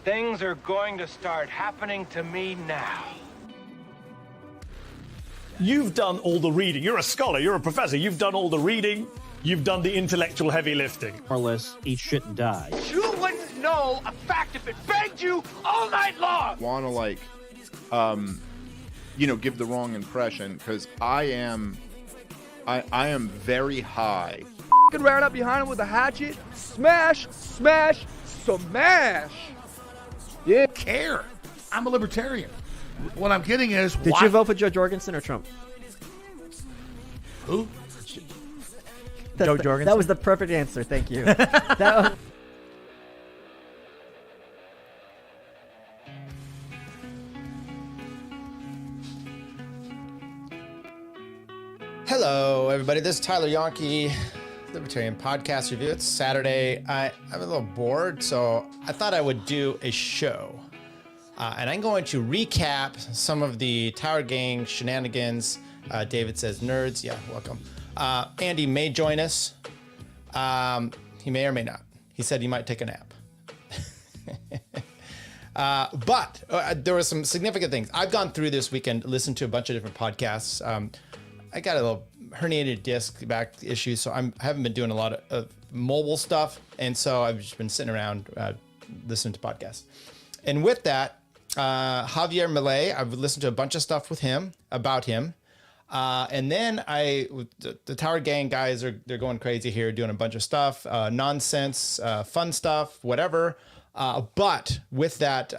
Things are going to start happening to me now. You've done all the reading. You're a scholar. You're a professor. You've done all the reading. You've done the intellectual heavy lifting. More or less, eat shit and die. You wouldn't know a fact if it begged you all night long. Want to give the wrong impression because I am very high. Ran up behind him with a hatchet. Smash, smash, smash. Yeah. Care. I'm a libertarian. What I'm getting is, did you vote for Joe Jorgensen or Trump? Who? Joe Jorgensen. That was the perfect answer. Thank you. Hello, everybody. This is Tyler Yonke, Libertarian Podcast Review. It's Saturday. I'm a little bored, so I thought I would do a show. And I'm going to recap some of the Towergang shenanigans. David says, nerds. Yeah, welcome. Andy may join us. He may or may not. He said he might take a nap. But there were some significant things. I've gone through this weekend, listened to a bunch of different podcasts. I got a little herniated disc back issue, so I haven't been doing a lot of mobile stuff. And so I've just been sitting around listening to podcasts. And with that, Javier Melei, I've listened to a bunch of stuff with him, about him. And then the Towergang guys they're going crazy here, doing a bunch of stuff, nonsense, fun stuff, whatever. But with that,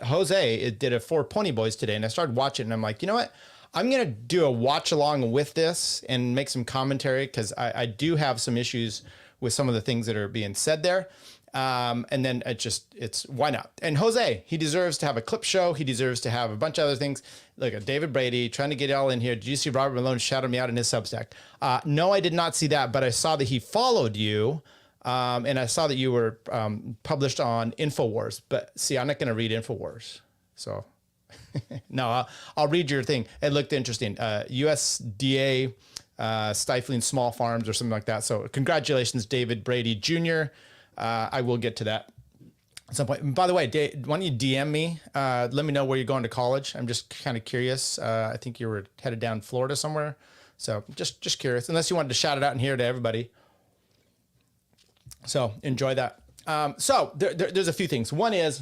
Jose did a 4 Pony Boys today, and I started watching, and I'm like, you know what? I'm going to do a watch along with this and make some commentary because I do have some issues with some of the things that are being said there. And then it's why not? And Jose, he deserves to have a clip show. He deserves to have a bunch of other things. Like David Brady trying to get it all in here. Did you see Robert Malone shouted me out in his Substack? No, I did not see that, but I saw that he followed you. And I saw that you were published on InfoWars. But see, I'm not going to read InfoWars. So no, I'll read your thing. It looked interesting. USDA stifling small farms or something like that. So congratulations, David Brady Jr. I will get to that at some point. And by the way, Dave, why don't you DM me? Let me know where you're going to college. I'm just kind of curious. I think you were headed down Florida somewhere. So just curious, unless you wanted to shout it out in here to everybody. So enjoy that. So there's a few things. One is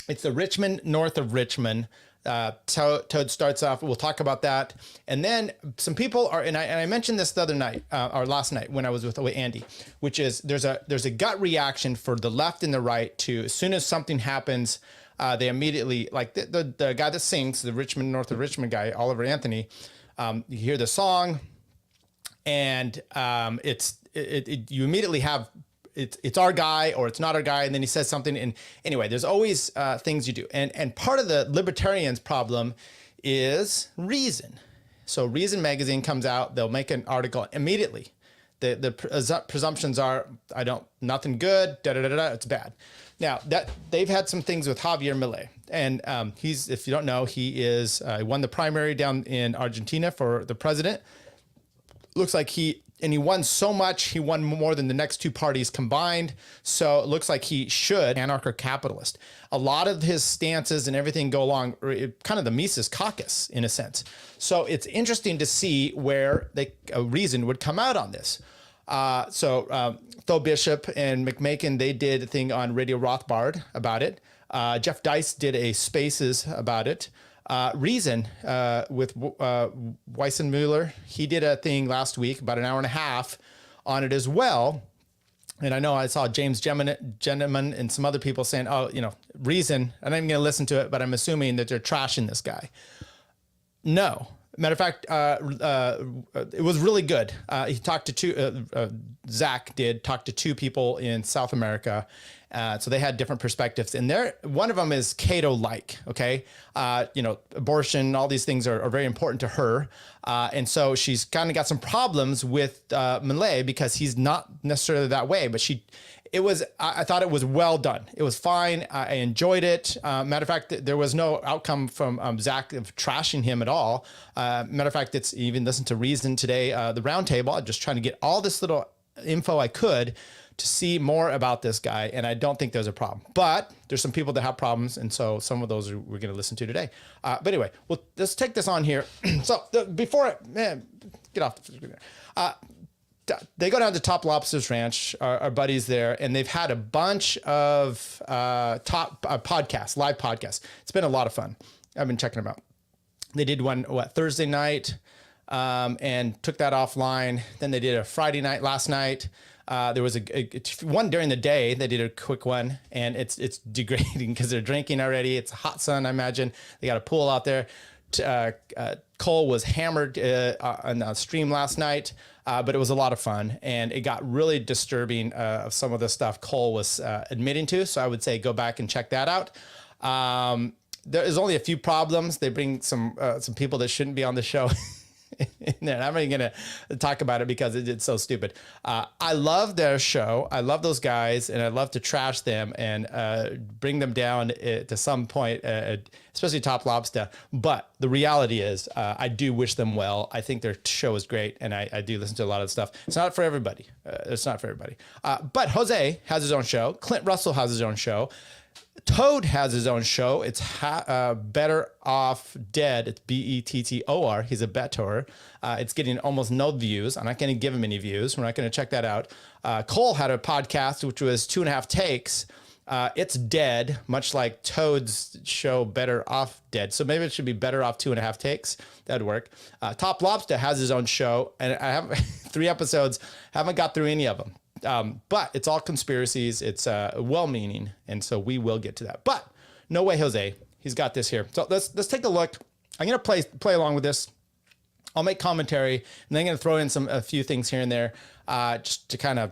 it's the Richmond, north of Richmond. Toad starts off. We'll talk about that. And then some people are, and I mentioned this the other night, or last night when I was with Andy, which is there's a gut reaction for the left and the right to, as soon as something happens, they immediately, like the guy that sings, the Richmond, north of Richmond guy, Oliver Anthony, you hear the song and you immediately have, it's our guy or it's not our guy. And then he says something. And anyway, there's always things you do. And part of the libertarians' problem is Reason. So Reason magazine comes out, they'll make an article immediately. The presumptions are, nothing good, it's bad. Now that they've had some things with Javier Melei, and he's, if you don't know, he won the primary down in Argentina for the president. Looks like he won so much, he won more than the next two parties combined. So it looks like he should, anarcho-capitalist. A lot of his stances and everything go along, kind of the Mises caucus in a sense. So it's interesting to see where a Reason would come out on this. Tho Bishop and McMakin, they did a thing on Radio Rothbard about it. Jeff Dice did a Spaces about it. Reason with Weissenmuller, he did a thing last week, about an hour and a half on it as well. And I know I saw James Gentleman and some other people saying, Reason, I'm not even going to listen to it, but I'm assuming that they're trashing this guy. No. Matter of fact, it was really good. He talked to Zach did talk to two people in South America. So they had different perspectives, and one of them is Cato-like, okay? Abortion, all these things are very important to her. And so she's kind of got some problems with Melei because he's not necessarily that way, but I thought it was well done. It was fine. I enjoyed it. Matter of fact, there was no outcome from Zach of trashing him at all. Matter of fact, it's even listened to Reason today, the roundtable. I'm just trying to get all this little info I could to see more about this guy, and I don't think there's a problem. But there's some people that have problems, and so some of those we're going to listen to today. But anyway, well, let's take this on here. So get off the screen there. They go down to Top Lobster's Ranch, our buddies there, and they've had a bunch of podcasts, live podcasts. It's been a lot of fun. I've been checking them out. They did one Thursday night, and took that offline. Then they did a Friday night last night. There was a one during the day. They did a quick one, and it's degrading because they're drinking already. It's a hot sun, I imagine. They got a pool out there. Cole was hammered on the stream last night, but it was a lot of fun, and it got really disturbing of some of the stuff Cole was admitting to. So I would say go back and check that out. There is only a few problems. They bring some people that shouldn't be on the show in there. I'm not even going to talk about it because it's so stupid. I love their show. I love those guys, and I love to trash them and bring them down to some point, especially Top Lobster. But the reality is I do wish them well. I think their show is great, and I do listen to a lot of stuff. It's not for everybody. But Jose has his own show. Clint Russell has his own show. Toad has his own show. It's Better Off Dead. It's Bettor. He's a bettor. It's getting almost no views. I'm not going to give him any views. We're not going to check that out. Cole had a podcast, which was 2.5 takes. It's dead, much like Toad's show, Better Off Dead. So maybe it should be Better Off 2.5 takes. That'd work. Top Lobster has his own show, and I have 3 episodes. Haven't got through any of them. But it's all conspiracies. It's well-meaning, and so we will get to that. But no way, Jose. He's got this here. So let's take a look. I'm gonna play along with this. I'll make commentary, and then I'm gonna throw in a few things here and there, just to kind of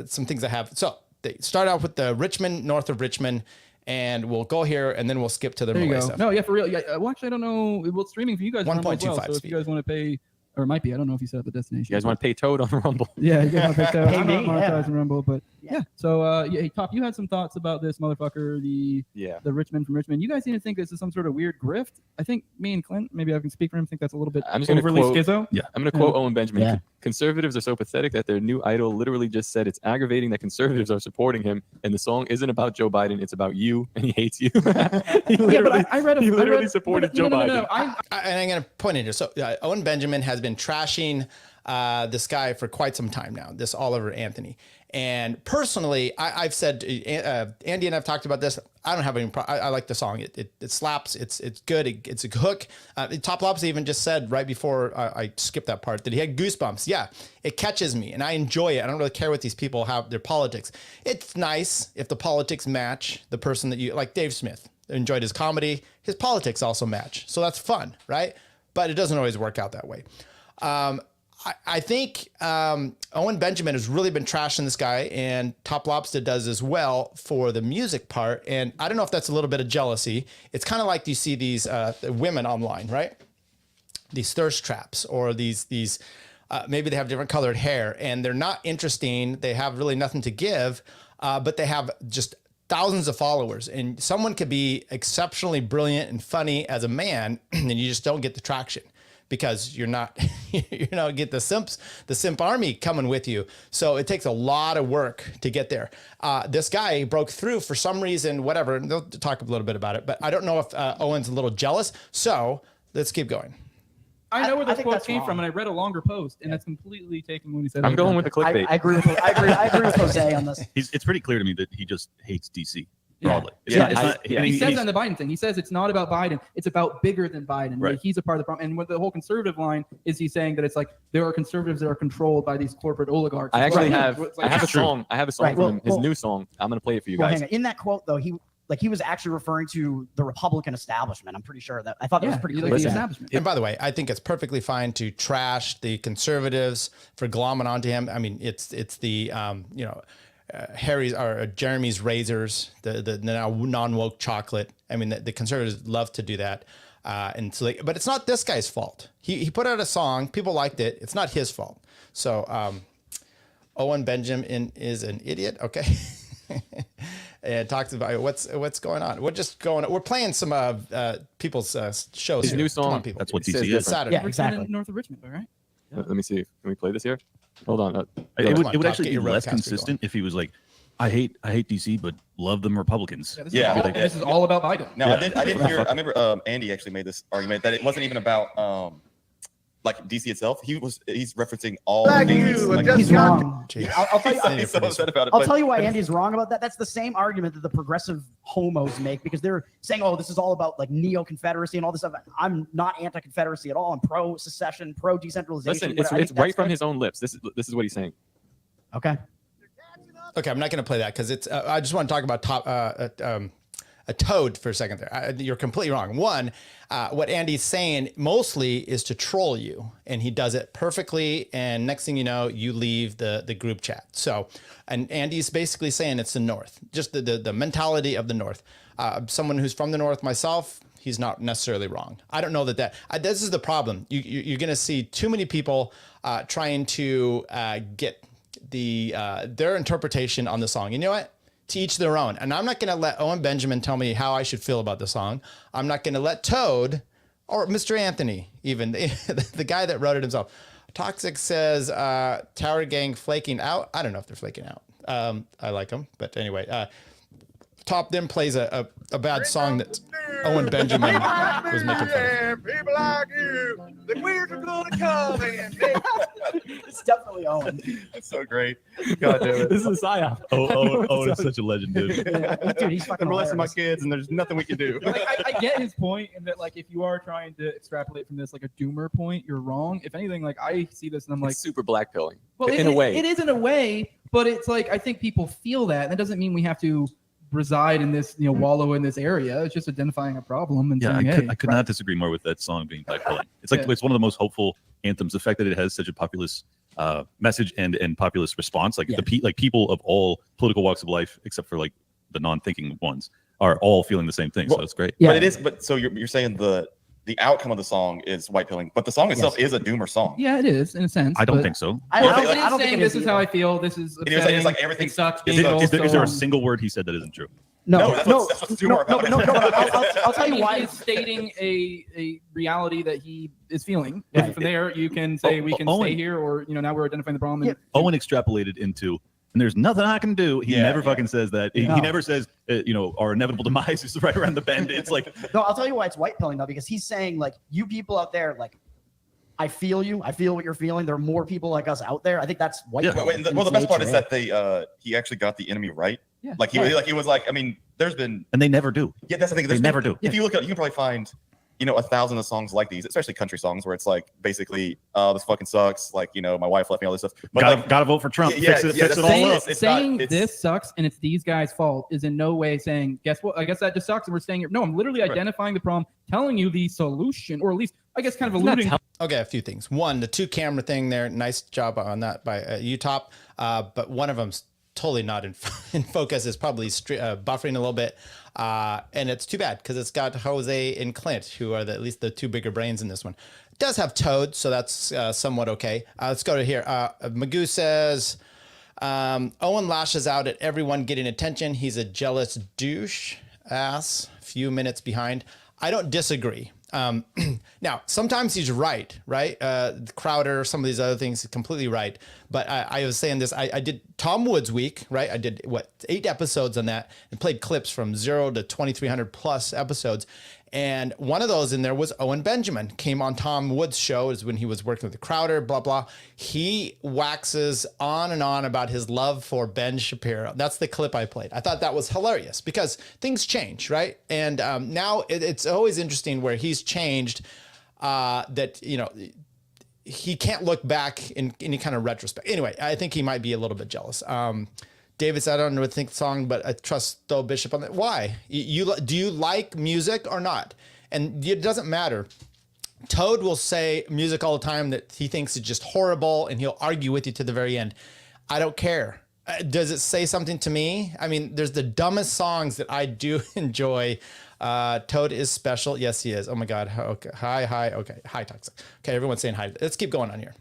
some things I have. So they start out with the Richmond, north of Richmond, and we'll go here, and then we'll skip to the Melei stuff. No, yeah, for real. Yeah, well, actually, I don't know. Well, it's streaming for you guys. 1.25 well, so if you guys want to pay. Or it might be. I don't know if you set up the destination. You guys want to pay Toad on Rumble? Yeah, you guys want to pay Toad. I'm not monetizing Rumble, but yeah. So, hey, Top, you had some thoughts about this motherfucker, the Richmond from Richmond. You guys seem to think this is some sort of weird grift. I think me and Clint, maybe I can speak for him, think that's a little bit overly schizo. Yeah, I'm going to quote Owen Benjamin. Yeah. Conservatives are so pathetic that their new idol literally just said it's aggravating that conservatives are supporting him, and the song isn't about Joe Biden, it's about you, and he hates you. He literally supported Joe Biden. And I'm going to point it here. So Owen Benjamin has been trashing this guy for quite some time now, this Oliver Anthony. And personally, I've said, Andy and I've talked about this. I don't have any problem. I like the song. It slaps. It's good. It's a hook. Top Lobster even just said right before I skipped that part that he had goosebumps. Yeah, it catches me and I enjoy it. I don't really care what these people have, their politics. It's nice if the politics match the person that you like. Dave Smith enjoyed his comedy. His politics also match. So that's fun, right? But it doesn't always work out that way. I think Owen Benjamin has really been trashing this guy, and Top Lobster does as well for the music part. And I don't know if that's a little bit of jealousy. It's kind of like you see these women online, right? These thirst traps, or these maybe they have different colored hair, and they're not interesting. They have really nothing to give, but they have just thousands of followers. And someone could be exceptionally brilliant and funny as a man, and you just don't get the traction. Because you don't get the simp army coming with you. So it takes a lot of work to get there. This guy broke through for some reason, whatever. And they'll talk a little bit about it, but I don't know if Owen's a little jealous. So let's keep going. I know where this quote came from, and I read a longer post, and that's completely taken when he said. I'm going with the clickbait. I agree with Jose on this. It's pretty clear to me that he just hates DC. Broadly. He says on the Biden thing, he says it's not about Biden, it's about bigger than Biden. Right. Like, he's a part of the problem. And with the whole conservative line is he's saying that it's like there are conservatives that are controlled by these corporate oligarchs. I actually have a song. I have a song from him, his new song. I'm going to play it for you guys. Hang on. In that quote, though, he was actually referring to the Republican establishment. I'm pretty sure that I thought that was pretty clear. Like the establishment. And by the way, I think it's perfectly fine to trash the conservatives for glomming onto him. I mean, it's the Harry's or Jeremy's razors, the now non-woke chocolate. I mean, the conservatives love to do that. And so but it's not this guy's fault. He put out a song, people liked it. It's not his fault. So Owen Benjamin is an idiot. Okay. And talks about what's going on. We're playing some people's shows. His here. new song. That's what DC is. Saturday. Yeah, exactly. North of Richmond, all right? Let me see. Can we play this here? Hold on. It would actually be less consistent if he was like, I hate DC, but love them Republicans. This is all about Biden. No, I didn't hear. I remember Andy actually made this argument that it wasn't even about like DC itself. He's referencing all things. He's wrong. I'll tell you. He's so upset about it. I'll tell you why Andy's wrong about that. That's the same argument that the progressive homos make because they're saying, "Oh, this is all about like neo-Confederacy and all this stuff." I'm not anti-Confederacy at all. I'm pro-secession, pro-decentralization. Listen, it's right from his own lips. This is what he's saying. Okay. Okay, I'm not going to play that because it's. I just want to talk about a toad for a second there. You're completely wrong. One, what Andy's saying mostly is to troll you, and he does it perfectly. And next thing you know, you leave the group chat. So, and Andy's basically saying it's the North, just the mentality of the North. Someone who's from the North, myself, he's not necessarily wrong. I don't know that this is the problem. You're going to see too many people trying to get their interpretation on the song. You know what? To each their own. And I'm not going to let Owen Benjamin tell me how I should feel about the song. I'm not going to let Toad or Mr. Anthony, even the guy that wrote it himself. Toxic says Towergang flaking out. I don't know if they're flaking out. I like them, but anyway, Top then plays a bad song that Owen Benjamin was making fun of. People like you, the queers are gonna come in. It's definitely Owen. It's so great. God damn it. This is a psyop. Owen is such a legend, dude. Dude, he's fucking I'm molesting my hilarious. kids, and there's nothing we can do. Like, I get his point in that, like, if you are trying to extrapolate from this, like, a doomer point, you're wrong. If anything, like, I see this and I'm like, It's super blackpilling. well, in a way. It is in a way, but it's like, I think people feel that. And that doesn't mean we have to reside in this, wallow in this area. It's just identifying a problem and saying, hey. I could not disagree more with that song being blackpilling. It's like it's one of the most hopeful anthems. The fact that it has such a populist message and populist response, like people of all political walks of life, except for like the non-thinking ones, are all feeling the same thing. So it's great. But it is. But so you're saying the outcome of the song is white pilling, but the song itself is a doomer song. Yeah, it is in a sense. I don't think so. I don't think this is how I feel. This is upsetting. It's like everything sucks. Is there a single word he said that isn't true? No, that's what's doomer about it. I'll tell you why. He's stating a reality that he is feeling. And from there, you can say we can stay here, or now we're identifying the problem. Owen extrapolated into, and there's nothing I can do. He never fucking says that. He never says, our inevitable demise is right around the bend. It's like, no, I'll tell you why it's white pilling though, because he's saying like, you people out there, like, I feel you. I feel what you're feeling. There are more people like us out there. I think that's white pilling. Well, the best part is that he actually got the enemy right. Yeah. Like he was like, I mean, there's been, and they never do. Yeah, that's the thing. They never do. If you look at, you can probably find 1,000 of songs like these, especially country songs, where it's like basically, this fucking sucks. Like, my wife left me, all this stuff. But gotta vote for Trump. Fix it all up. Saying this sucks and it's these guys' fault is in no way saying, guess what? I guess that just sucks. And we're saying, no, I'm literally identifying the problem, telling you the solution, or at least I guess kind of alluding. Okay, a few things. One, the 2-camera thing there. Nice job on that by you, Top. But one of them's totally not in focus. Is probably buffering a little bit. And it's too bad because it's got Jose and Clint, who are at least the two bigger brains in this one. It does have Toad, so that's somewhat okay. Let's go to here. Magoo says, Owen lashes out at everyone getting attention. He's a jealous douche ass. Few minutes behind. I don't disagree. Now, sometimes he's right? Crowder, some of these other things, completely right. But I was saying this, I did Tom Woods week, right? I did 8 episodes on that and played clips from 0 to 2,300 plus episodes. And one of those in there was Owen Benjamin, came on Tom Woods' show, is when he was working with the Crowder, blah, blah. He waxes on and on about his love for Ben Shapiro. That's the clip I played. I thought that was hilarious because things change, right? And now it's always interesting where he's changed, that, he can't look back in any kind of retrospect. Anyway, I think he might be a little bit jealous. David said, I don't know what to think of the song, but I trust Though Bishop on that. Why? Do you like music or not? And it doesn't matter. Toad will say music all the time that he thinks is just horrible, and he'll argue with you to the very end. I don't care. Does it say something to me? I mean, there's the dumbest songs that I do enjoy. Toad is special. Yes, he is. Oh my God. Okay. Hi. Okay. Hi, Toxic. Okay, everyone's saying hi. Let's keep going on here.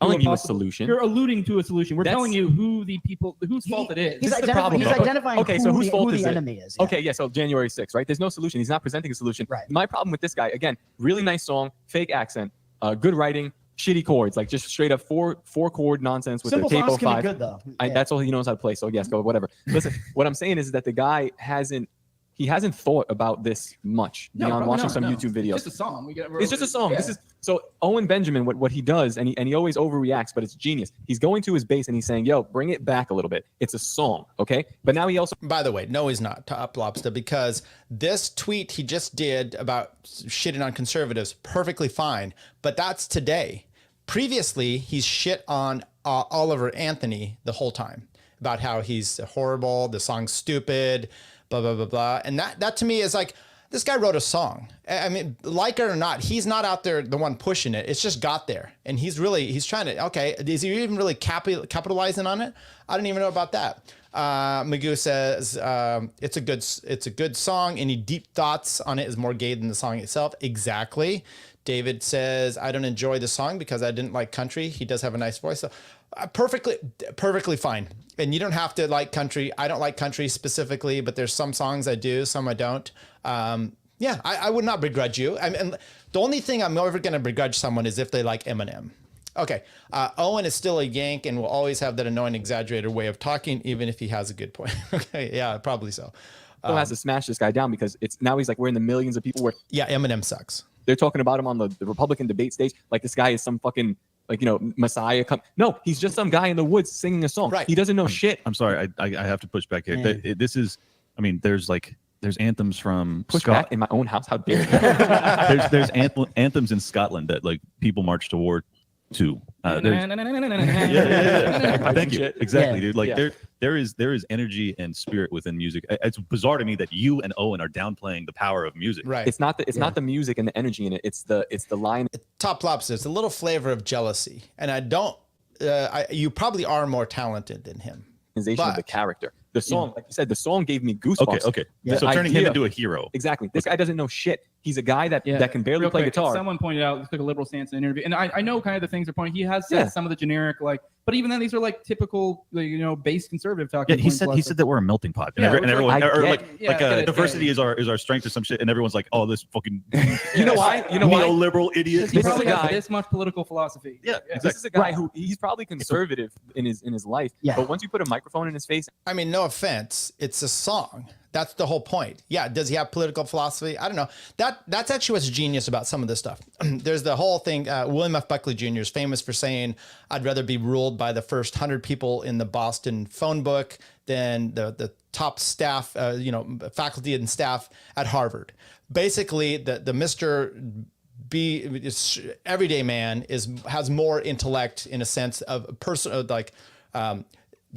I'm giving you a solution. You're alluding to a solution. We're telling you whose fault it is. He's identifying who the enemy is. Yeah. Okay, yeah, so January 6th, right? There's no solution. He's not presenting a solution. Right. My problem with this guy, again, really nice song, fake accent, good writing, shitty chords, like just straight up four chord nonsense with Simple a capo songs can be 5. good though. That's all he knows how to play. So yes, go whatever. Listen, what I'm saying is that the guy hasn't thought about this much beyond watching some YouTube videos. It's just a song. It's just a song. Yeah. This is so Owen Benjamin. What he does, and he always overreacts, but it's genius. He's going to his base and he's saying, "Yo, bring it back a little bit. It's a song, okay?" But now he also, by the way, no, he's not Top Lobster, because this tweet he just did about shitting on conservatives, perfectly fine, but that's today. Previously, he's shit on Oliver Anthony the whole time about how he's horrible, the song's stupid, blah, blah, blah, blah. And that to me is like, this guy wrote a song. I mean, like it or not, he's not out there the one pushing it. It's just got there. And he's trying to, okay, is he even really capitalizing on it? I don't even know about that. Magoo says, it's a good song. Any deep thoughts on it is more gay than the song itself. Exactly. David says, I don't enjoy the song because I didn't like country. He does have a nice voice. So, perfectly fine. And you don't have to like country. I don't like country specifically, but there's some songs I do, some I don't. Yeah, I would not begrudge you. And the only thing I'm ever going to begrudge someone is if they like Eminem. Okay, Owen is still a yank and will always have that annoying, exaggerated way of talking, even if he has a good point. Okay, yeah, probably so. has to smash this guy down because he's like we're in the millions of people where Eminem sucks. They're talking about him on the Republican debate stage like this guy is some fucking Messiah. No, he's just some guy in the woods singing a song. Right. He doesn't know shit. I'm sorry, I have to push back here. This is, I mean, there's anthems from push back in my own house. How dare you? there's anthems in Scotland that like people march to war to. Thank you. Exactly, dude. Like there is energy and spirit within music. It's bizarre to me that you and Owen are downplaying the power of music. Right. It's not the music and the energy in it. It's the line. Top Lobster. It's a little flavor of jealousy, and I don't. You probably are more talented than him. Of the character. The song, like you said, the song gave me goosebumps. Okay. Yeah. So turning him into a hero. Exactly. This guy doesn't know shit. He's a guy that can barely play guitar. Someone pointed out, took a liberal stance in an interview, and I know kind of the things they're pointing. He has said some of the generic, but even then, these are like typical, base conservative talking. Yeah, he said that we're a melting pot, and everyone diversity is our strength or some shit, and everyone's like, oh, this fucking you know why neoliberal idiot. He probably has this much political philosophy. Yeah, This is a guy who he's probably conservative in his life. Yeah. But once you put a microphone in his face, I mean, no offense, it's a song. That's the whole point. Yeah, does he have political philosophy? I don't know. That's actually what's genius about some of this stuff. There's the whole thing. William F. Buckley Jr. is famous for saying, "I'd rather be ruled by the first 100 people in the Boston phone book than the top staff, faculty and staff at Harvard." Basically, the Mr. Everyday man has more intellect in a sense of person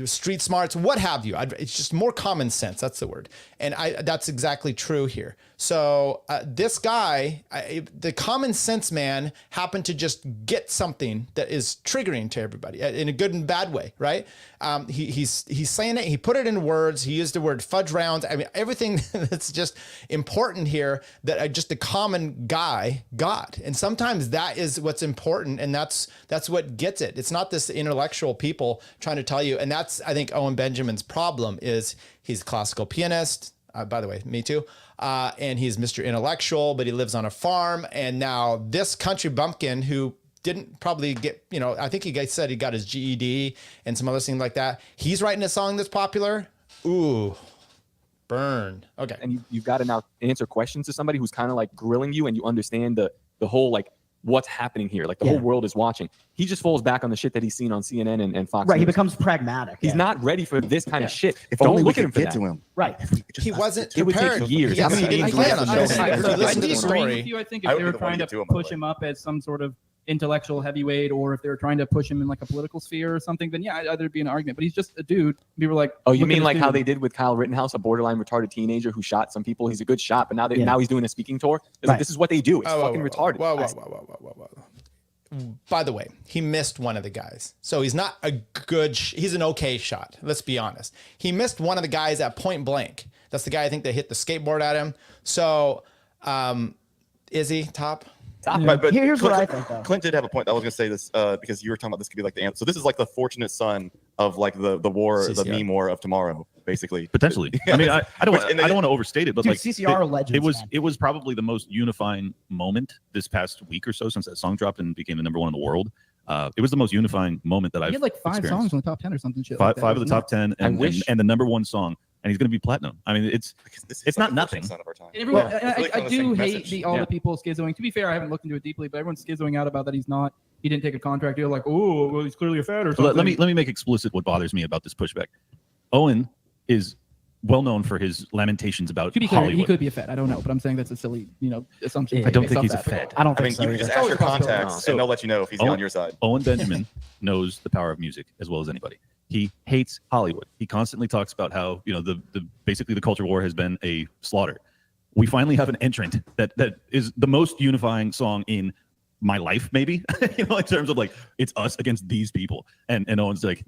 street smarts, what have you. It's just more common sense. That's the word. And that's exactly true here. So this guy, the common sense man, happened to just get something that is triggering to everybody in a good and bad way, right? He's saying it. He put it in words. He used the word fudge rounds. I mean, everything that's just important here that just a common guy got. And sometimes that is what's important, and that's what gets it. It's not this intellectual people trying to tell you. And that's, I think, Owen Benjamin's problem is he's a classical pianist. By the way, me too. And he's Mr. Intellectual, but he lives on a farm. And now this country bumpkin who didn't probably get, I think he said he got his GED and some other things like that. He's writing a song that's popular. Ooh, burn. Okay. And you've got to now answer questions to somebody who's kind of like grilling you, and you understand the whole like what's happening here. Like the whole world is watching. He just falls back on the shit that he's seen on CNN and Fox. Right. News. He becomes pragmatic. He's not ready for this kind of shit. If only we could get to him. Right. He wasn't It would prepared. take years. Yes, How many he didn't days plan on this. I If you listen to the agree with story. you. I think if they were trying to push him up as some sort of intellectual heavyweight, or if they were trying to push him in like a political sphere or something, then there'd be an argument. But he's just a dude. People were like, oh, you mean like how they did with Kyle Rittenhouse, a borderline retarded teenager who shot some people? He's a good shot, but now he's doing a speaking tour. Like, this is what they do. It's fucking retarded. Whoa. By the way, he missed one of the guys. So he's not a good, he's an okay shot. Let's be honest. He missed one of the guys at point blank. That's the guy I think that hit the skateboard at him. So is he top? Right, but Here's what I think, though. Clint did have a point. I was going to say this because you were talking about this could be like the answer. So this is like the fortunate son of like the war, the CCR. meme war of tomorrow, basically. Potentially. I mean, I don't want to overstate it, but Dude, like CCR legends, it was probably the most unifying moment this past week or so since that song dropped and became the #1 in the world. It was the most unifying moment that I've He had like 5 experienced. songs on the top 10 or something. Shit Five like that. of the top 10 and the #1 song, and he's going to be platinum. I mean, it's not nothing. Everyone, Yeah. and It's I really do kind of the same hate message. all the people schizoing. To be fair, I haven't looked into it deeply, but everyone's schizoing out about that he didn't take a contract deal. Like, oh, well, he's clearly a fed or something. Let me make explicit what bothers me about this pushback. Owen is well known for his lamentations about To be clear, Hollywood. he could be a fed. I don't know, but I'm saying that's a silly, assumption. I don't based think off he's a that. fed. I don't I mean, think so you can either. just ask your contacts, and they'll let you know if he's on your side. Owen Benjamin knows the power of music as well as anybody. He hates Hollywood. He constantly talks about how the basically the culture war has been a slaughter. We finally have an entrant that is the most unifying song in my life, maybe in terms of like it's us against these people. And Owen's like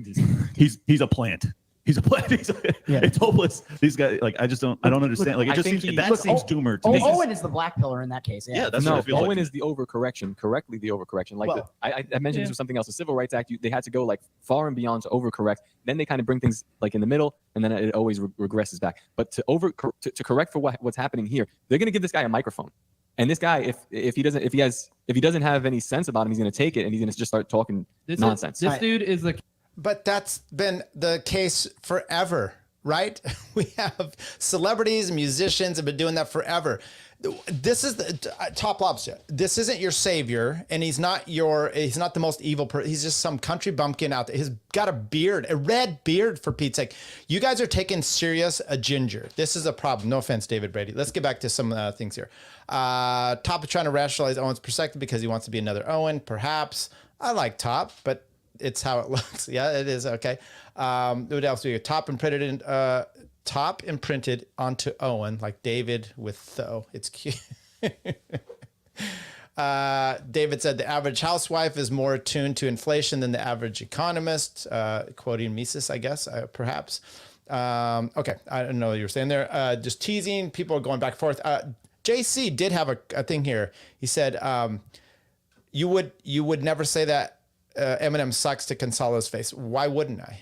he's a plant. He's a plant. It's hopeless. These guys, like, I don't understand. Like, it just seems seems doomer to me. Owen is the black pillar in that case. Yeah, that's what I feel Owen like. is the overcorrection, correctly the overcorrection. Like Well, I mentioned this was something else. The Civil Rights Act, they had to go like far and beyond to overcorrect. Then they kind of bring things like in the middle, and then it always regresses back. But to correct for what's happening here, they're going to give this guy a microphone. And this guy, if he doesn't have any sense about him, he's going to take it and he's going to just start talking nonsense. This dude is the. But that's been the case forever, right? We have celebrities and musicians have been doing that forever. This is the Top Lobster. This isn't your savior, and he's not the most evil person. He's just some country bumpkin out there. He's got a beard, a red beard, for Pete's sake. You guys are taking serious a ginger. This is a problem. No offense, David Brady. Let's get back to some things here. Top is trying to rationalize Owen's perspective because he wants to be another Owen, perhaps. I like Top, but it's how it looks. Yeah, it is. Okay. What else do we get? Top imprinted onto Owen, like David with though. It's cute. David said the average housewife is more attuned to inflation than the average economist, quoting Mises, I guess, perhaps. Okay. I don't know what you were saying there. Just teasing. People are going back and forth. JC did have a thing here. He said, you would never say that Eminem sucks to Consolo's face. Why wouldn't I?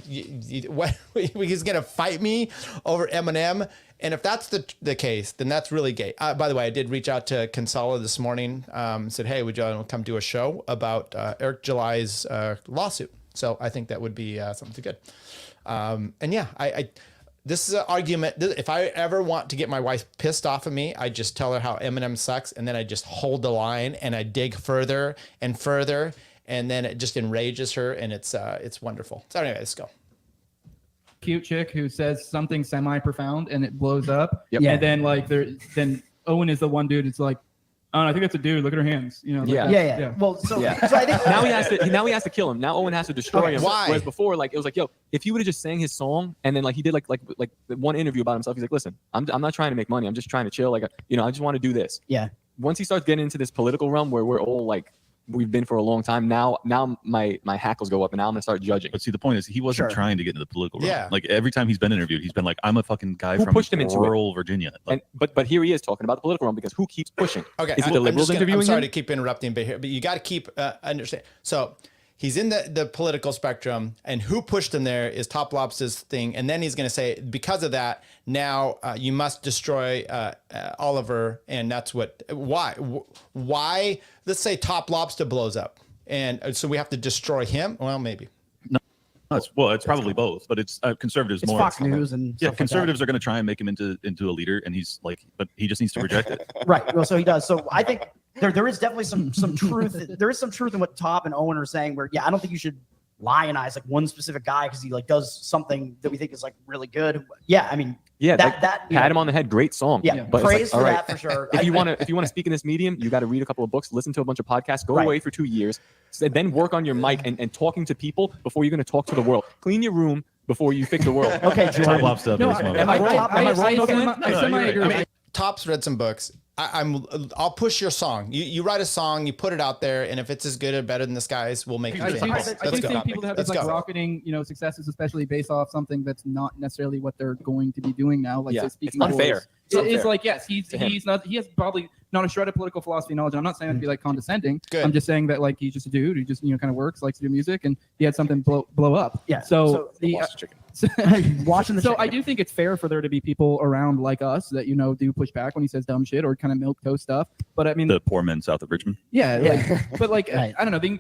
He's gonna fight me over Eminem, and if that's the case, then that's really gay. By the way, I did reach out to Consolo this morning. Said, hey, would you come do a show about Eric July's lawsuit? So I think that would be something good. And yeah, this is an argument. If I ever want to get my wife pissed off of me, I just tell her how Eminem sucks, and then I just hold the line and I dig further and further, and then it just enrages her, and it's wonderful. So anyway, let's go. Cute chick who says something semi-profound and it blows up. Yep. And then then Owen is the one dude. It's like, oh, I think that's a dude. Look at her hands. Yeah. Well, so I think now he has to kill him. Now Owen has to destroy him. Why? Whereas before, like it was like, yo, if he would have just sang his song and then like he did like one interview about himself, he's like, listen, I'm not trying to make money. I'm just trying to chill. Like I just want to do this. Yeah. Once he starts getting into this political realm where we're all like we've been for a long time now my hackles go up and now I'm gonna start judging. But see, the point is he wasn't trying to get into the political realm. Yeah. Like every time he's been interviewed, he's been like, I'm a fucking guy Who from pushed him into rural Virginia. Like, but here he is talking about the political realm because who keeps pushing? Okay, Is it the liberals interviewing I'm sorry him? to keep interrupting, but you got to keep understand. So he's in the political spectrum, and who pushed him there is Top Lobster's thing, and then he's going to say because of that, now you must destroy Oliver, and that's why. Let's say Top Lobster blows up, and so we have to destroy him. Well, maybe. It's probably both, but it's conservatives it's more. Fox News and stuff like conservatives that. are going to try and make him into a leader, and he's like, but he just needs to reject it. Right. Well, so he does. So I think there is definitely some truth. There is some truth in what Top and Owen are saying. Where I don't think you should lionize like one specific guy because he like does something that we think is like really good. Yeah, I mean, that pat him on the head, great song. Yeah, but praise like, for all that for sure. If you want to speak in this medium, you got to read a couple of books, listen to a bunch of podcasts, go away for 2 years, then work on your mic and talking to people before you're going to talk to the world. Clean your room before you fix the world. Okay, Jordan. Am I wrong? I semi-agree. Top's read some books. I'll push your song. You write a song, you put it out there, and if it's as good or better than this guy's, we'll make you I famous. think people that have these like rocketing, successes, especially based off something that's not necessarily what they're going to be doing now. Like say, speaking it's unfair. It's like, yes, he's not. He has probably not a shred of political philosophy knowledge. I'm not saying that to be like condescending. Good. I'm just saying that like he's just a dude who just kind of works, likes to do music, and he had something blow up. Yeah. So watching the so I do think it's fair for there to be people around like us that do push back when he says dumb shit or kind of milquetoast stuff. But I mean, the poor men south of Richmond. Yeah. Like, but like right. I don't know, being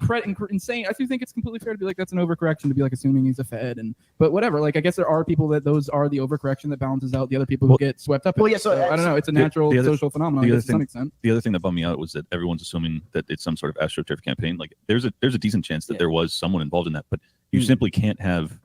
insane. I do think it's completely fair to be like that's an overcorrection to be like assuming he's a Fed but whatever. Like I guess there are people that those are the overcorrection that balances out the other people who get swept up. Well, yeah. So I don't know. It's a natural social phenomenon to some extent. The other thing that bummed me out was that everyone's assuming that it's some sort of AstroTurf campaign. Like there's a decent chance that there was someone involved in that, but you simply can't have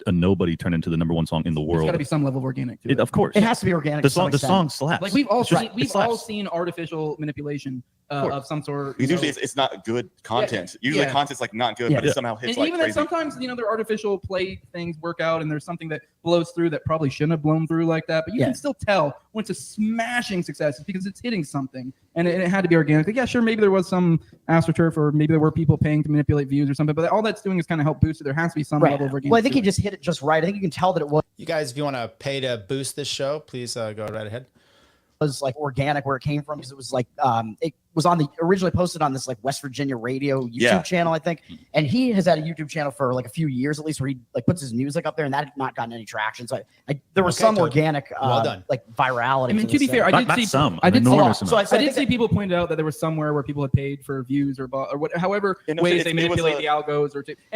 a nobody turn into the #1 song in the world. There's got to be some level of organic to it. Of course, it has to be organic. The song slaps. Like we've all seen artificial manipulation of some sort. Usually it's not good content. Usually the content's like not good, but it somehow hits and like even crazy. then sometimes their artificial play things work out, and there's something that blows through that probably shouldn't have blown through like that. But you can still tell when it's a smashing success. It's because it's hitting something, and it had to be organic. Like, yeah, sure, maybe there was some AstroTurf, or maybe there were people paying to manipulate views or something. But all that's doing is kind of help boost it. There has to be some level of organic. Well, I think he just hit it just right. I think you can tell that it was. You guys, if you want to pay to boost this show, please go right ahead. Was like organic where it came from because it was like it was originally posted on this like West Virginia radio YouTube channel, I think, and he has had a YouTube channel for like a few years at least where he like puts his music up there, and that had not gotten any traction. So there was some organic like virality. I mean, to be fair, I did see people point out that there was somewhere where people had paid for views or however ways they manipulate the algos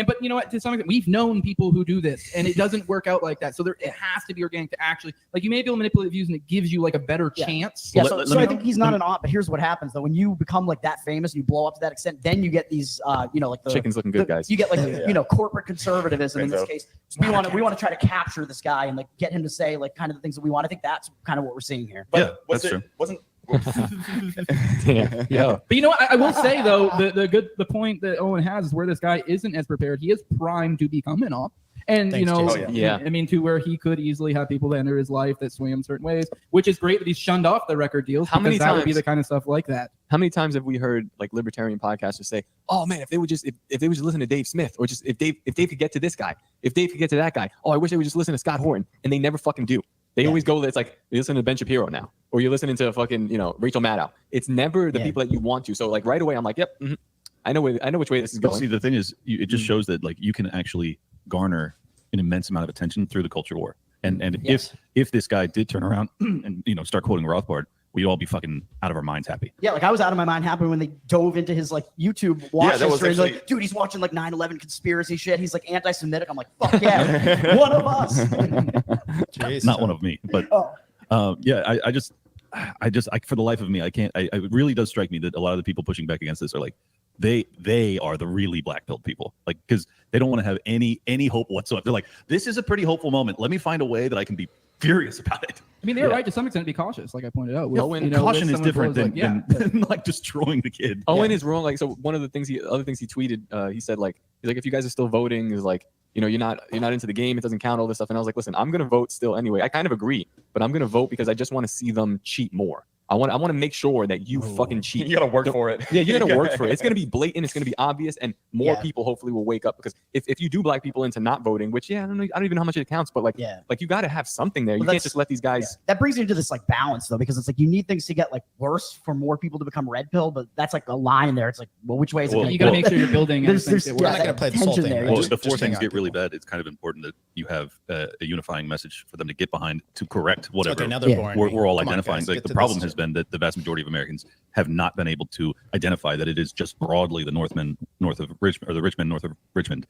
but you know what, to some extent we've known people who do this and it doesn't work out like that. So it has to be organic to actually like you may be able to manipulate views and it gives you like a better chance. Yeah, so I think he's not an op, but here's what happens though. When you become like that famous, you blow up to that extent, then you get these like the chickens looking good guys. You get like corporate conservatism in this case. So we want to try to capture this guy and like get him to say like kind of the things that we want. I think that's kind of what we're seeing here. But that's true. Yeah. But you know what? I will say though, the point that Owen has is where this guy isn't as prepared. He is primed to become an op. And Thanks, I mean, to where he could easily have people that enter his life that sway him certain ways, which is great that he's shunned off the record deals. That would be the kind of stuff like that. How many times have we heard like libertarian podcasters say, "Oh man, if they would just listen to Dave Smith, or just if Dave could get to this guy, if Dave could get to that guy, oh, I wish they would just listen to Scott Horton," and they never fucking do. They always go. It's like you listen to Ben Shapiro now, or you're listening to fucking Rachel Maddow. It's never the people that you want to. So like right away, I'm like, yep, I know which way this is going. See, the thing is, it just shows that like you can actually garner an immense amount of attention through the culture war. And if this guy did turn around and start quoting Rothbard, we'd all be fucking out of our minds happy. Yeah, like I was out of my mind happy when they dove into his like YouTube watch history. Like, dude, he's watching like 9/11 conspiracy shit. He's like anti-Semitic. I'm like, fuck yeah, one of us. Jeez, not one of me, but I just for the life of me, I can't. It really does strike me that a lot of the people pushing back against this are like, they are the really black-pilled people, like, because they don't want to have any hope whatsoever. They're like, this is a pretty hopeful moment. Let me find a way that I can be furious about it. I mean, they're right to some extent to be cautious, like I pointed out. Caution is different than like destroying the kid. Owen is wrong. Like, so one of the other things he tweeted, he said like, if you guys are still voting, is like, you're not into the game, it doesn't count, all this stuff. And I was like, listen, I'm gonna vote still anyway. I kind of agree, but I'm gonna vote because I just want to see them cheat more. I want to make sure that you fucking cheat. You gotta work for it. Yeah, you gotta work for it. It's gonna be blatant. It's gonna be obvious, and more people hopefully will wake up. Because if you do black people into not voting, which I don't even know how much it counts, but like you gotta have something there. You can't just let these guys. That brings you into this like balance though, because it's like you need things to get like worse for more people to become red pill, but that's like a line there. It's like, well, which way is it? You gotta make sure you're building. We're not gonna play this whole thing. There. Well, before things get really bad, it's kind of important that you have a unifying message for them to get behind to correct whatever we're all identifying. Like the problem has been that the vast majority of Americans have not been able to identify that it is just broadly the Richmond north of Richmond.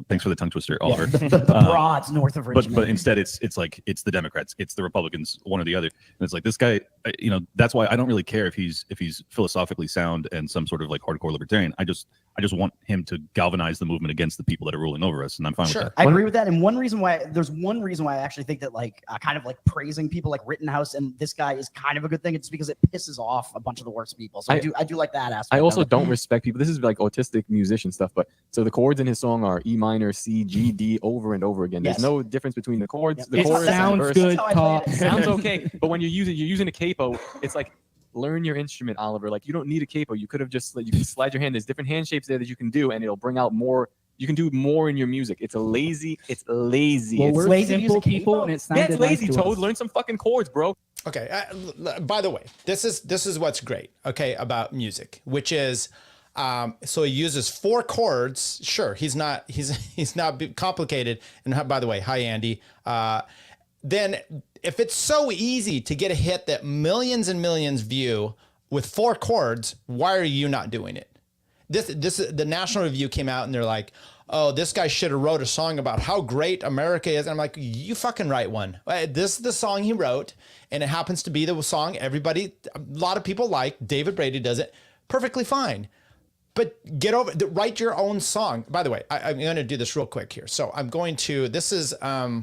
Thanks for the tongue twister, Oliver. The broads north of Richmond. But instead, it's like it's the Democrats, it's the Republicans, one or the other. And it's like this guy, that's why I don't really care if he's philosophically sound and some sort of like hardcore libertarian. I just want him to galvanize the movement against the people that are ruling over us, and I'm fine with that. I agree with that. And one reason why I actually think that like kind of like praising people like Rittenhouse and this guy is kind of a good thing. It's because it pisses off a bunch of the worst people. So I do like that aspect. I also don't respect people. This is like autistic musician stuff, but so the chords in his song are E minor, C, G, D over and over again. There's no difference between the chords. The chorus sounds good. Sounds okay, but when you're using a capo, it's like, learn your instrument, Oliver. Like, you don't need a capo. You could have just you can slide your hand. There's different hand shapes there that you can do, and it'll bring out more You can do more in your music. It's lazy. It's lazy. Well, it's we're lazy simple music people, capo? and it yeah, sounded it's lazy, nice to Toad. us. Learn some fucking chords, bro. Okay. By the way, this is what's great. Okay, about music, which is, so he uses 4 chords. Sure, he's not complicated. And by the way, hi Andy. Then if it's so easy to get a hit that millions and millions view with 4 chords, why are you not doing it? The National Review came out and they're like, oh, this guy should have wrote a song about how great America is. And I'm like, you fucking write one. This is the song he wrote, and it happens to be the song a lot of people like. David Brady does it perfectly fine. But write your own song. By the way, I'm going to do this real quick here. So I'm going to, there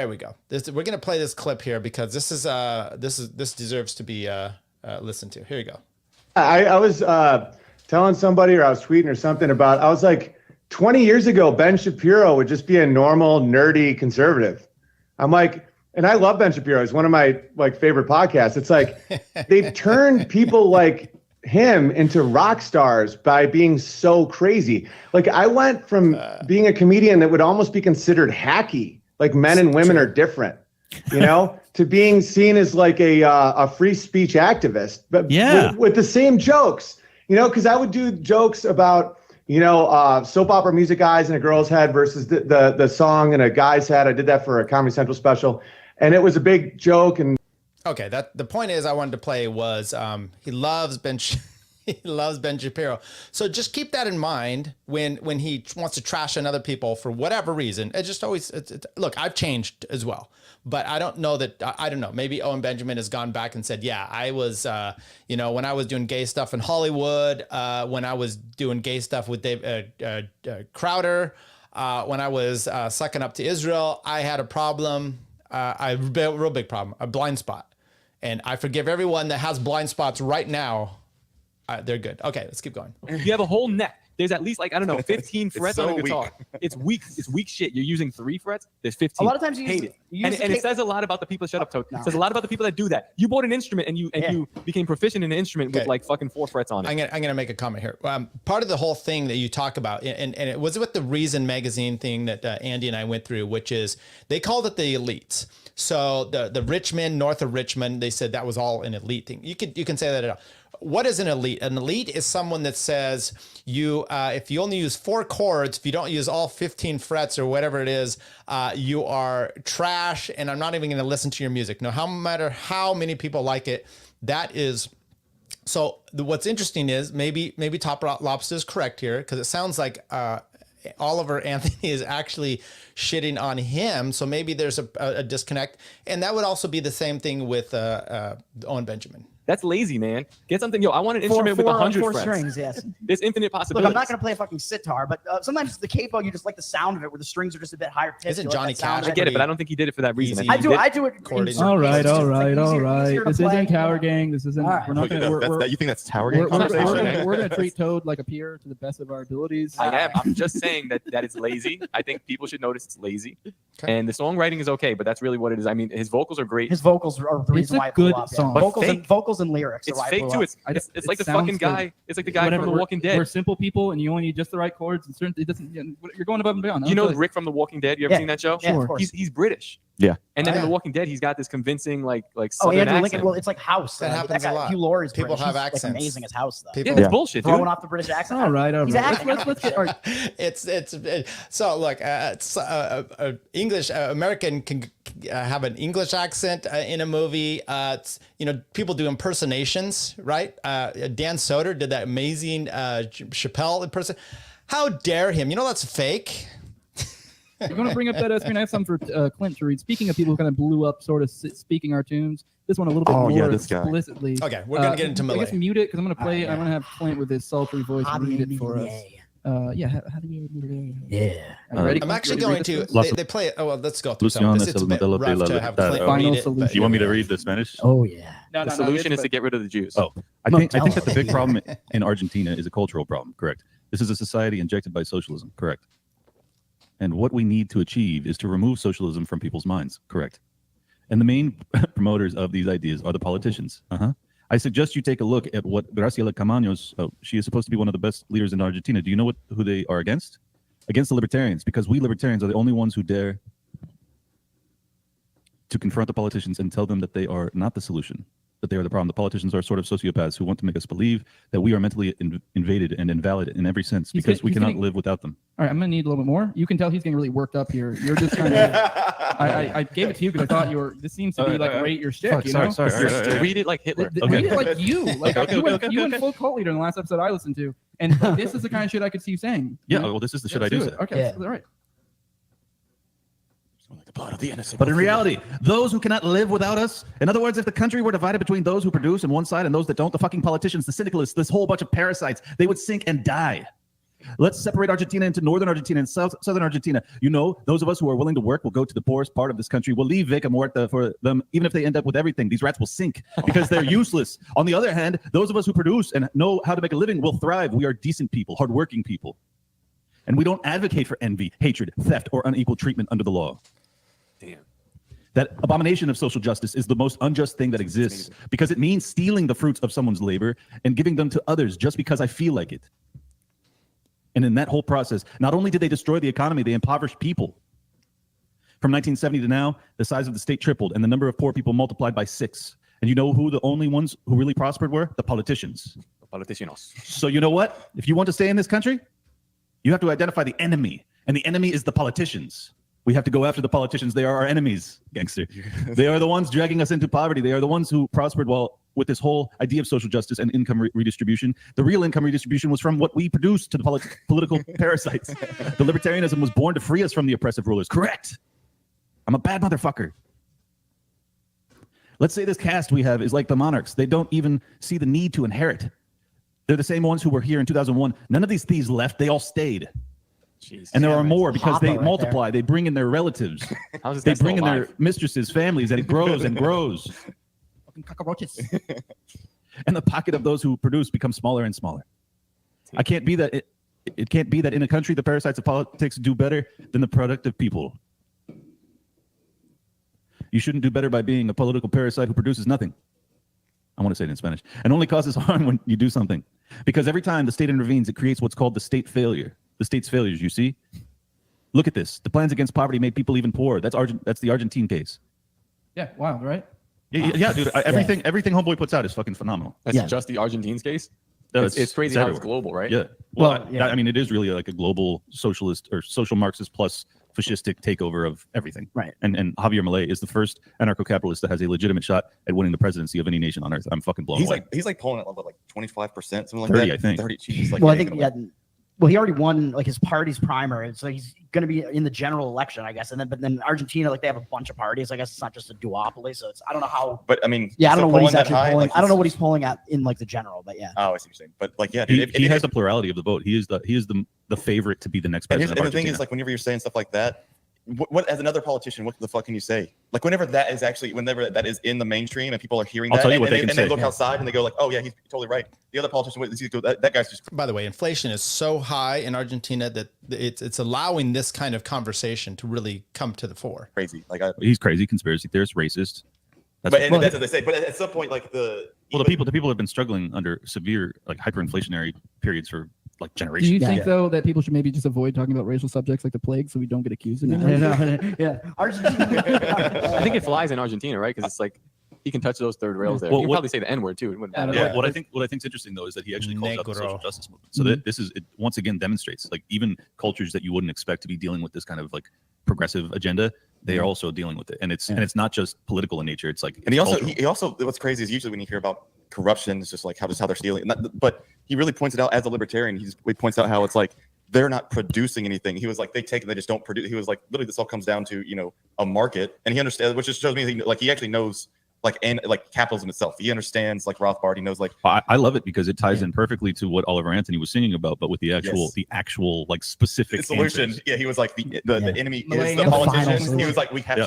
we go. We're going to play this clip here because this deserves to be listened to. Here you go. I was telling somebody, or I was tweeting or something about, I was like, 20 years ago, Ben Shapiro would just be a normal, nerdy conservative. I'm like, and I love Ben Shapiro. He's one of my favorite podcasts. It's like, they've turned people like him into rock stars by being so crazy. Like, I went from being a comedian that would almost be considered hacky, like men and women are different, to being seen as like a free speech activist, but with the same jokes, because I would do jokes about, soap opera music eyes in a girl's head versus the song in a guy's head. I did that for a Comedy Central special, and it was a big joke. And okay, the point is I wanted to play was he loves Ben Shapiro. So just keep that in mind when he wants to trash on other people for whatever reason. It just always look, I've changed as well. But I don't know that, I don't know, maybe Owen Benjamin has gone back and said, yeah, I was, when I was doing gay stuff in Hollywood, when I was doing gay stuff with Dave Crowder, when I was sucking up to Israel, I had a problem, a real big problem, a blind spot. And I forgive everyone that has blind spots right now. They're good. Okay, let's keep going. You have a whole neck. There's at least 15 frets on a guitar. It's weak. It's weak shit. You're using 3 frets. There's 15. A lot of times you and it says a lot about the people. Shut up, Toad. It says a lot about the people that do that. You bought an instrument and you became proficient in an instrument with fucking 4 frets on it. I'm gonna make a comment here. Part of the whole thing that you talk about, and it was with the Reason magazine thing that Andy and I went through, which is they called it the elites. So the Richmond, north of Richmond, they said that was all an elite thing. You can say that at all. What is an elite? An elite is someone that says if you only use 4 chords, if you don't use all 15 frets or whatever it is, you are trash, and I'm not even going to listen to your music. No matter how many people like it, that is. So what's interesting is maybe Top Lobster is correct here, because it sounds like Oliver Anthony is actually shitting on him. So maybe there's a disconnect, and that would also be the same thing with Owen Benjamin. That's lazy, man. Get something. I want an instrument with 100 frets. Strings, yes. There's infinite possibilities. Look, I'm not going to play a fucking sitar, but sometimes the capo, you just like the sound of it, where the strings are just a bit higher pitched. Isn't Johnny Cash? I get it, but I don't think he did it for that reason. I do it. All right. This isn't Towergang. This isn't. We're not going to. You think that's Towergang conversation? We're going to treat Toad like a peer to the best of our abilities. I am. I'm just saying that it's lazy. I think people should notice it's lazy. Okay. And the songwriting is okay, but that's really what it is. I mean, his vocals are great. His vocals are the reason why it's a good song. Vocals and lyrics. It's fake too. It's like the fucking guy. It's like the guy from The Walking Dead. We're simple people, and you only need just the right chords. And certain, it doesn't. You're going above and beyond. You know Rick from The Walking Dead? You ever seen that show? Yeah, of course. He's British. Yeah. And then in The Walking Dead, he's got this convincing like Andrew southern accent. Lincoln. Well, it's like House. That happens a lot. Hugh Laurie's People British. have He's accents. Amazing as House though. Yeah, that's bullshit, dude. Throwing off the British accent. All right. He's acting. Let's get. It's so look. English American can have an English accent in a movie. People do impersonations, right? Dan Soder did that amazing Chappelle impersonation. How dare him? That's fake. You're going to bring up that screen. I have some for Clint to read. Speaking of people who kind of blew up, sort of speaking our tunes. This one a little bit more explicitly. Okay, we're going to get into Melei. I guess mute it because I'm going to play. I'm going to have Clint with his sultry voice read it for us. Javier Melei. Yeah. I'm actually going to. They play it. Oh well, let's go through Luciano some. It's a bit rough to have Clint read it. Do you want me to read the Spanish? Oh yeah. The solution is to get rid of the Jews. Oh, I think that the big problem in Argentina is a cultural problem. Correct. This is a society injected by socialism. Correct. And what we need to achieve is to remove socialism from people's minds. Correct. And the main promoters of these ideas are the politicians. I suggest you take a look at what Graciela Camaños, she is supposed to be one of the best leaders in Argentina. Do you know who they are against? Against the libertarians, because we libertarians are the only ones who dare to confront the politicians and tell them that they are not the solution, that they are the problem. The politicians are sort of sociopaths who want to make us believe that we are mentally invaded and invalid in every sense because we cannot live without them. All right, I'm going to need a little bit more. You can tell he's getting really worked up here. You're just kind of... I gave it to you because I thought you were... This seems to be like rate your shtick, you know? Sorry. Read it like Hitler. Read it like you. Like you went full cult leader in the last episode I listened to. And this is the kind of shit I could see you saying. Yeah, well, this is the shit I do say. Okay, all right. The blood of the innocent. But in reality, those who cannot live without us, in other words, if the country were divided between those who produce on one side and those that don't, the fucking politicians, the syndicalists, this whole bunch of parasites, they would sink and die. Let's separate Argentina into northern Argentina and southern Argentina. You know, those of us who are willing to work will go to the poorest part of this country. We'll leave Vaca Muerta for them, even if they end up with everything. These rats will sink because they're useless. On the other hand, those of us who produce and know how to make a living will thrive. We are decent people, hardworking people. And we don't advocate for envy, hatred, theft, or unequal treatment under the law. Damn. That abomination of social justice is the most unjust thing that exists because it means stealing the fruits of someone's labor and giving them to others just because I feel like it. And in that whole process, not only did they destroy the economy, they impoverished people. From 1970 to now, the size of the state tripled and the number of poor people multiplied by 6. And you know who the only ones who really prospered were? The politicians. Politicianos. So you know what? If you want to stay in this country, you have to identify the enemy. And the enemy is the politicians. We have to go after the politicians. They are our enemies, gangster. They are the ones dragging us into poverty. They are the ones who prospered with this whole idea of social justice and income redistribution. The real income redistribution was from what we produced to the political parasites. The libertarianism was born to free us from the oppressive rulers. Correct. I'm a bad motherfucker. Let's say this caste we have is like the monarchs. They don't even see the need to inherit. They're the same ones who were here in 2001. None of these thieves left. They all stayed. Jeez, and there are more because they multiply. They bring in their relatives. They bring in their mistresses, families, and it grows and grows. Fucking cockroaches. And the pocket of those who produce becomes smaller and smaller. I can't be that. It can't be that in a country the parasites of politics do better than the productive people. You shouldn't do better by being a political parasite who produces nothing. I want to say it in Spanish. And only causes harm when you do something. Because every time the state intervenes, it creates what's called the state failure. The state's failures, you see? Look at this. The plans against poverty made people even poorer. That's the Argentine case. Yeah, wild, right? Yeah, dude. Everything Homeboy puts out is fucking phenomenal. That's just the Argentines case? It's crazy how it's global, right? Yeah. Well, I mean, it is really like a global socialist or social Marxist plus fascistic takeover of everything. Right. And Javier Melei is the first anarcho-capitalist that has a legitimate shot at winning the presidency of any nation on earth. I'm fucking blown away. He's like pulling at like 25%, something like 30, that. I think. 30. Geez, like, well, I think well, he already won like his party's primary, so he's going to be in the general election, I guess. And then Argentina, like they have a bunch of parties. I guess it's not just a duopoly, so it's I don't know how. But I mean, yeah, I don't know what he's actually high, polling. like, I don't know what he's polling at in like the general, but yeah. Oh, I see what you're saying. But like, yeah, dude, he has the plurality of the vote. He is the favorite to be the next president. And the thing is, like, whenever you're saying stuff like that, what as another politician, what the fuck can you say? Like, whenever that is in the mainstream and people are hearing that, and they look outside and they go like, oh yeah, he's totally right. The other politician, that guy's just. By the way, inflation is so high in Argentina that it's allowing this kind of conversation to really come to the fore. Crazy, like he's crazy, conspiracy theorist, racist. That's what they say. But at some point, like the people have been struggling under severe like hyperinflationary periods for like generations. Do you think though that people should maybe just avoid talking about racial subjects like the plague so we don't get accused of it? Yeah, Argentina. I think it flies in Argentina, right? Because it's like he can touch those third rails there. Well, he can probably say the N-word too. It wouldn't matter. What I think is interesting though is that he actually calls out the social justice movement. So that this is it once again demonstrates like even cultures that you wouldn't expect to be dealing with this kind of like progressive agenda, they are also dealing with it, and it's not just political in nature. It's like and he also what's crazy is usually when you hear about corruption, it's just like how they're stealing. But he really points it out as a libertarian. He points out how it's like they're not producing anything. He was like they take and they just don't produce. He was like literally this all comes down to a market, and he understands, which just shows me he actually knows like capitalism itself. He understands like Rothbard. He knows like I love it because it ties in perfectly to what Oliver Anthony was singing about, but with the actual like specific solution. answers. Yeah, he was like the enemy is the politicians. He was like we have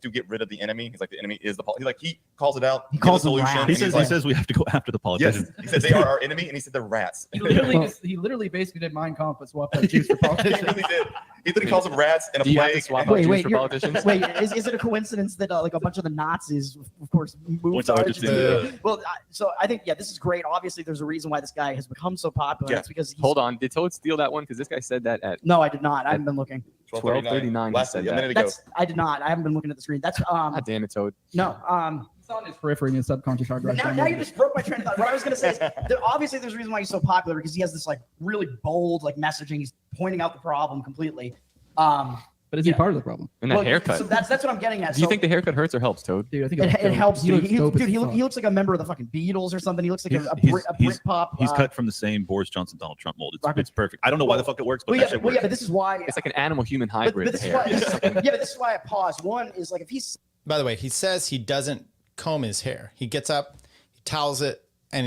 to get rid of the enemy. He's like the enemy is the he calls it out. He calls the solution. He says we have to go after the politicians. Yes, he said they are our enemy, and he said they're rats. He literally basically did Mein Kampf, but swapped out Jews for politicians. He really did. He literally calls them rats and a Do you have to plague. swap out Jews for you're- politicians? Wait, is it a coincidence that like a bunch of the Nazis, of course, moved Went to to Argentina? Argentina. Well, so I think this is great. Obviously, there's a reason why this guy has become so popular. Yeah. It's because he's, Hold on. Did Toad steal that one? Because this guy said that at No, I did not. I haven't been looking. 12:39. He said that. That's I did not. I haven't been looking at the screen. That's God damn it, Toad. no. It's on his periphery and his subconscious hard drive. Now you just broke my train of thought. What I was going to say is, obviously, there's a reason why he's so popular because he has this like really bold like messaging. He's pointing out the problem completely. But is he part of the problem? And that haircut. So that's what I'm getting at. Do you think the haircut hurts or helps, Toad? Dude, I think it helps? He Dude, looks dope as he fuck. looks like a member of the fucking Beatles or something. He looks like a He's Britpop. He's cut from the same Boris Johnson, Donald Trump mold. It's perfect. I don't know why the fuck it works, but that shit works. but this is why. It's like an animal-human But hybrid. this is hair. why. But this is why I paused. One is like if he's. By the way, he says he doesn't comb his hair. He gets up, he towels it, and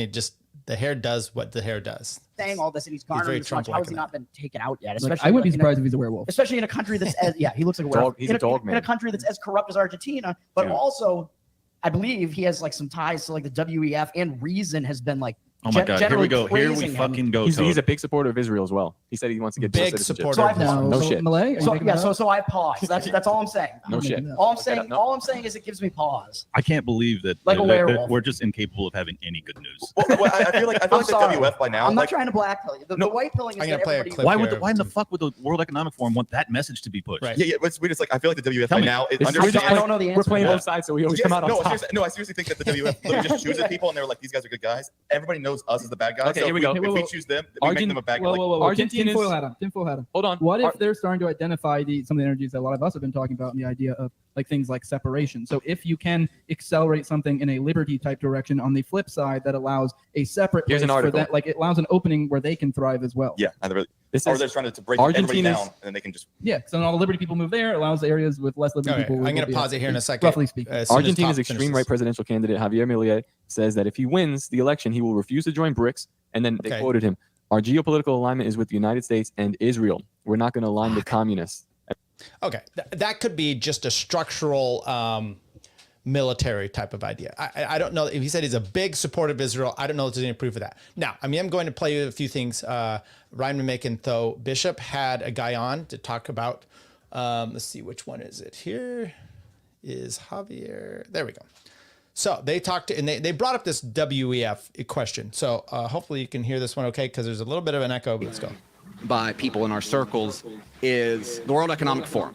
the hair does what the hair does. Saying all this and he's very garnering this much. How Trump-like has he in not been taken out yet? Like, I wouldn't be surprised if he's a werewolf. Especially in a country that's as he looks like a werewolf. He's a dog man. In a country that's as corrupt as Argentina, but also, I believe he has like some ties to like the WEF and Reason has been like. Oh my God! Here we go. Here we praising him. fucking go. He's Toad. a big supporter of Israel as well. He said he wants to get Big dual citizenship. supporter So I of paused. No so shit. Malay? Are you So making yeah, that up? so I paused. That's all I'm saying. No shit. All I'm Look it saying, up. No. all I'm saying is it gives me pause. I can't believe that, Like a that werewolf. we're just incapable of having any good news. Well, I feel like I'm the sorry. WF by now. I'm not like, trying to blackpill you. The white pilling is I'm gonna that play a everybody. clip. Why here would of why in the some- fuck would the World Economic Forum want that message to be pushed? Right. yeah, it's weird. It's like I feel like the WF Tell by me. now it This is- we're understands. just I don't know the We're answer. playing Yeah. both sides, so we always Yes, come out on top. I seriously think that the WF literally just chooses people, and they're like, these guys are good guys. Everybody knows us as the bad guys. Okay, so here we if go. If Whoa, we whoa. choose them, we make them a bad guy. Whoa. Argentina's- Tinfoil hat him. Tinfoil hat him. Hold on. What if they're starting to identify some of the energies that a lot of us have been talking about, and the idea of like things like separation? So if you can accelerate something in a liberty type direction, on the flip side, that allows a separate Here's an place for article. that, like it allows an opening where they can thrive as well. Yeah, really. This Or is they're trying to break everybody Argentina's- down, and then they can just. Yeah, so then all the liberty people move there. It allows the areas with less liberty Okay, people. I'm will going to be pause it here in a second. Roughly speaking. As soon as Argentina's Tom extreme finishes. right presidential candidate Javier Melei says that if he wins the election, he will refuse to join BRICS. And then they Okay. quoted him: "Our geopolitical alignment is with the United States and Israel. We're not going to align with communists." Okay, that could be just a structural military type of idea. I don't know. If he said he's a big supporter of Israel, I don't know if there's any proof of that. Now, I mean, I'm going to play you a few things. Ryan Makin, though, Bishop had a guy on to talk about, let's see, which one is it? Here is Javier. There we go. So they talked and they brought up this WEF question. So hopefully you can hear this one okay, because there's a little bit of an echo, but let's go. By people in our circles is the World Economic Forum.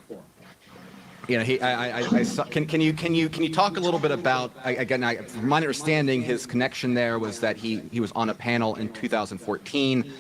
You know, can you talk a little bit about, again, from my understanding, his connection there was that he was on a panel in 2014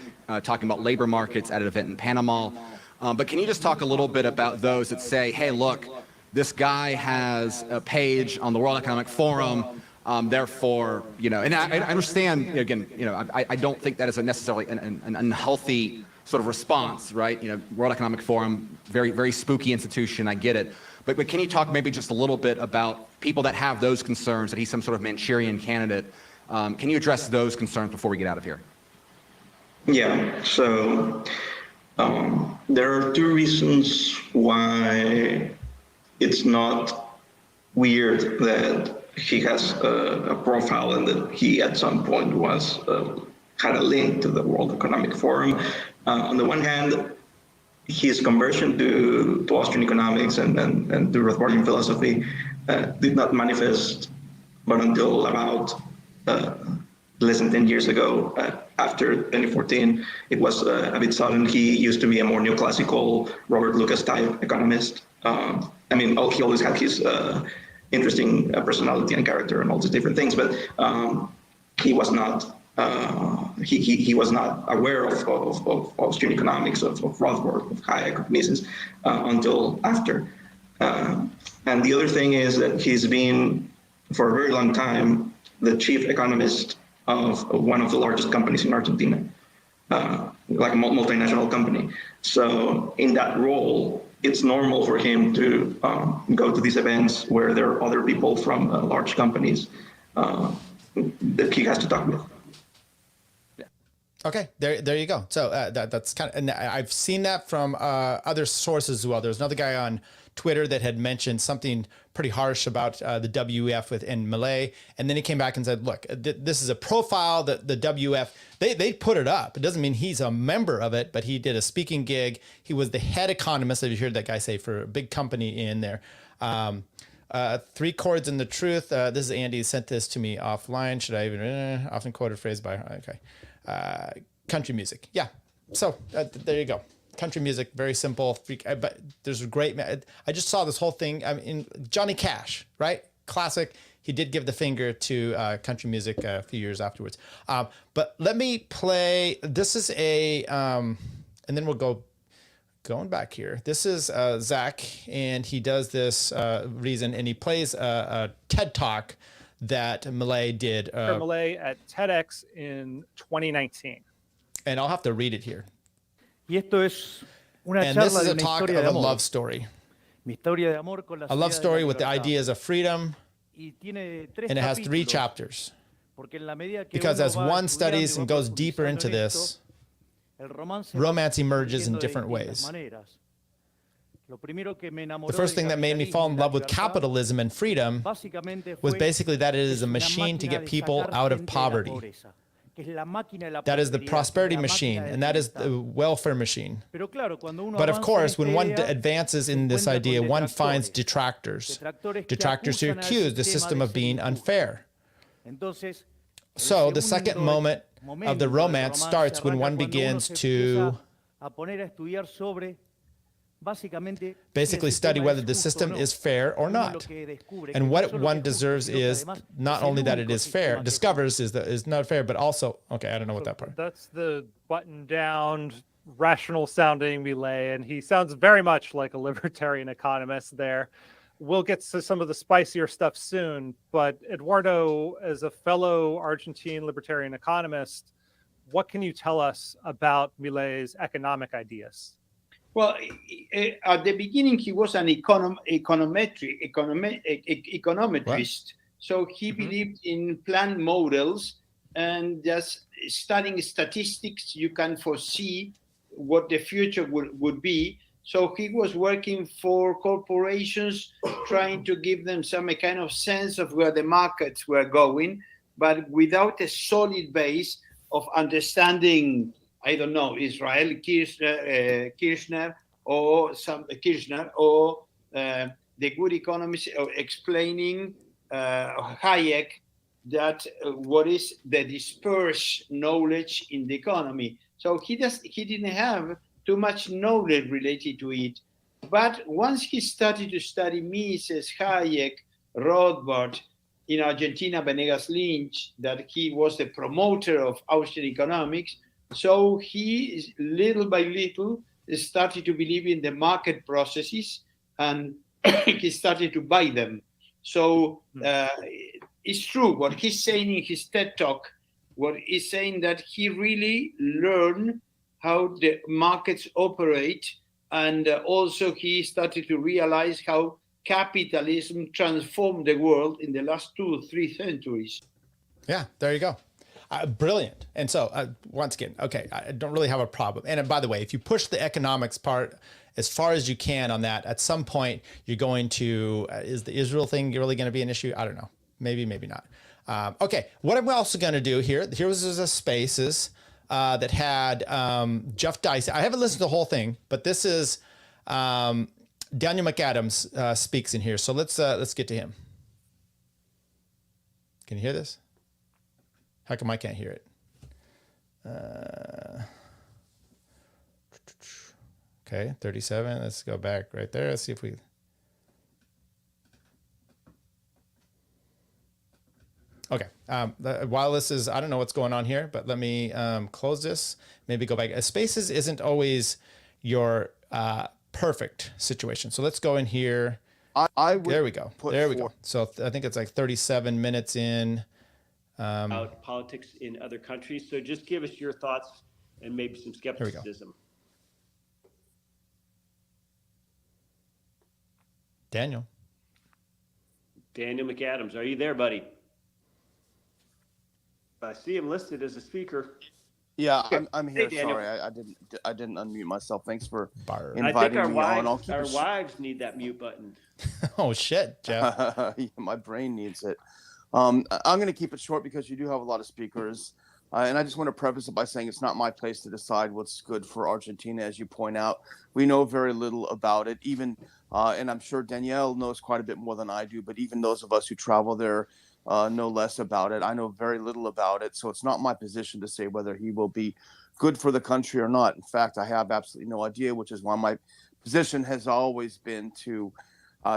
talking about labor markets at an event in Panama. But can you just talk a little bit about those that say, hey, look, this guy has a page on the World Economic Forum, therefore, you know, and I understand, again, you know, I don't think that is necessarily an unhealthy sort of response, right? You know, World Economic Forum, very, very spooky institution, I get it. But can you talk maybe just a little bit about people that have those concerns, that he's some sort of Manchurian candidate? Can you address those concerns before we get out of here? Yeah, so there are two reasons why it's not weird that he has a profile and that he at some point was had a link to the World Economic Forum. On the one hand, his conversion to Austrian economics and to Rothbardian philosophy did not manifest but until about less than 10 years ago. After 2014, it was a bit sudden. He used to be a more neoclassical Robert Lucas type economist. I mean, he always had his interesting personality and character and all these different things, but he was not he was not aware of Austrian economics, of Rothbard, of Hayek, of Mises until after. And the other thing is that he's been, for a very long time, the chief economist of one of the largest companies in Argentina, like a multinational company. So in that role, it's normal for him to go to these events where there are other people from large companies that he has to talk with. Okay, there you go. So that's kind of, and I've seen that from other sources as well. There's another guy on Twitter that had mentioned something pretty harsh about the WEF and Melei, and then he came back and said, "Look, this is a profile that the WEF they put it up. It doesn't mean he's a member of it, but he did a speaking gig. He was the head economist, as you heard that guy say, for a big company in there." 3 chords in the truth. This is Andy sent this to me offline. Should I even often quoted phrase by okay. Country music. Yeah. So there you go. Country music, very simple. But there's a great, I just saw this whole thing. I mean, Johnny Cash, right? Classic. He did give the finger to country music a few years afterwards. But let me play, this is a, and then we'll going back here. This is Zach, and he does this reason, and he plays a TED Talk that Melei did. Melei at TEDx in 2019. And I'll have to read it here. Y esto es una and this is a talk of a love story. A love story with the ideas of freedom. And it has 3 chapters. Because as one studies and goes deeper into this, romance emerges in different ways. The first thing that made me fall in love with capitalism and freedom was basically that it is a machine to get people out of poverty. That is the prosperity machine, and that is the welfare machine. But of course, when one advances in this idea, one finds detractors. Detractors who accuse the system of being unfair. So the second moment of the romance starts when one begins to basically study whether the system is fair or not. And what one deserves is not only that it is fair, discovers is not fair, but also, okay, I don't know what that part. That's the buttoned down, rational sounding Melei, and he sounds very much like a libertarian economist there. We'll get to some of the spicier stuff soon, but Eduardo, as a fellow Argentine libertarian economist, what can you tell us about Milei's economic ideas? Well, at the beginning, he was an econometrist. What? So he believed in planned models, and just studying statistics, you can foresee what the future would be. So he was working for corporations, trying to give them some kind of sense of where the markets were going, but without a solid base of understanding, I don't know, Israel Kirchner or the good economists explaining Hayek that what is the dispersed knowledge in the economy. So he didn't have too much knowledge related to it. But once he started to study Mises, Hayek, Rothbard, in Argentina, Venegas Lynch, that he was the promoter of Austrian economics. So he, little by little, started to believe in the market processes, and he started to buy them. So it's true what he's saying in his TED Talk. What he's saying that he really learned how the markets operate, and also he started to realize how capitalism transformed the world in the last 2 or 3 centuries. Yeah, there you go. Brilliant. And so once again, okay, I don't really have a problem. And by the way, if you push the economics part as far as you can on that, at some point you're going to, is the Israel thing really going to be an issue? I don't know. Maybe, maybe not. Okay, what I'm also going to do here was a Spaces that had Jeff Dicey. I haven't listened to the whole thing, but this is Daniel McAdams speaks in here. So let's get to him. Can you hear this? How come I can't hear it? Okay, 37. Let's go back right there. Let's see if we... Okay. While this is, I don't know what's going on here, but let me close this. Maybe go back. Spaces isn't always your perfect situation. So let's go in here. There we go. There we go. So I think it's like 37 minutes in. About politics in other countries. So just give us your thoughts and maybe some skepticism. Daniel McAdams, are you there, buddy? I see him listed as a speaker. Yeah, I'm here. Hey, Daniel. Sorry, I didn't unmute myself. Thanks for I think inviting our me on. I'll wives, keep our it wives need that mute button. Oh shit, Jeff. Yeah, my brain needs it. I'm going to keep it short because you do have a lot of speakers. And I just want to preface it by saying it's not my place to decide what's good for Argentina, as you point out. We know very little about it. Even, and I'm sure Danielle knows quite a bit more than I do, but even those of us who travel there know less about it. I know very little about it. So it's not my position to say whether he will be good for the country or not. In fact, I have absolutely no idea, which is why my position has always been to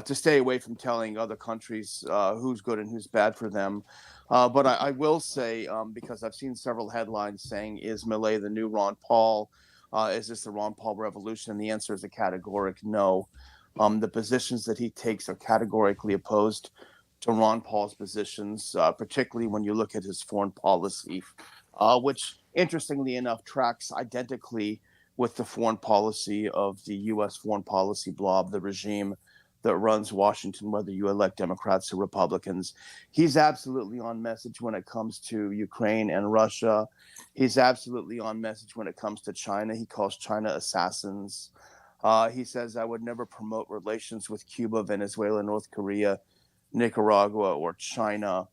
stay away from telling other countries who's good and who's bad for them. But I will say, because I've seen several headlines saying, is Milei the new Ron Paul? Is this the Ron Paul revolution? And the answer is a categoric no. The positions that he takes are categorically opposed to Ron Paul's positions, particularly when you look at his foreign policy, which, interestingly enough, tracks identically with the foreign policy of the U.S. foreign policy blob, the regime that runs Washington, whether you elect Democrats or Republicans. He's absolutely on message when it comes to Ukraine and Russia. He's absolutely on message when it comes to China. He calls China assassins. He says, I would never promote relations with Cuba, Venezuela, North Korea, Nicaragua, or China,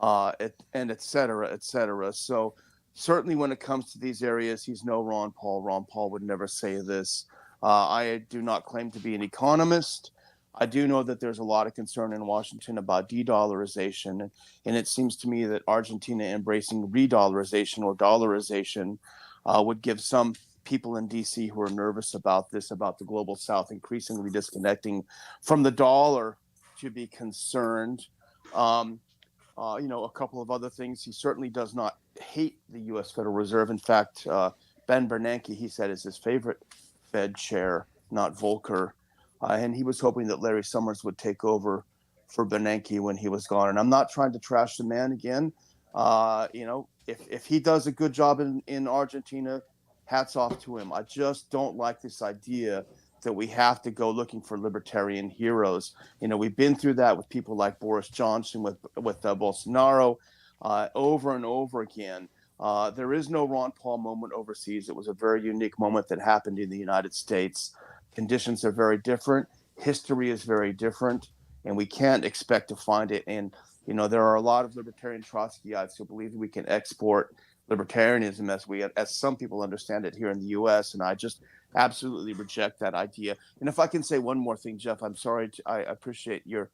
and et cetera, et cetera. So certainly when it comes to these areas, he's no Ron Paul. Ron Paul would never say this. I do not claim to be an economist. I do know that there's a lot of concern in Washington about de-dollarization, and it seems to me that Argentina embracing re-dollarization or dollarization would give some people in D.C. who are nervous about this, about the global South increasingly disconnecting from the dollar, to be concerned. A couple of other things. He certainly does not hate the U.S. Federal Reserve. In fact, Ben Bernanke, he said, is his favorite Fed chair, not Volcker. And he was hoping that Larry Summers would take over for Bernanke when he was gone. And I'm not trying to trash the man again. If he does a good job in Argentina, hats off to him. I just don't like this idea that we have to go looking for libertarian heroes. We've been through that with people like Boris Johnson, with Bolsonaro, over and over again. There is no Ron Paul moment overseas. It was a very unique moment that happened in the United States. Conditions are very different. History is very different, and we can't expect to find it. And, there are a lot of libertarian Trotskyites who believe that we can export libertarianism as some people understand it here in the U.S., and I just absolutely reject that idea. And if I can say one more thing, Jeff, I'm sorry. I appreciate the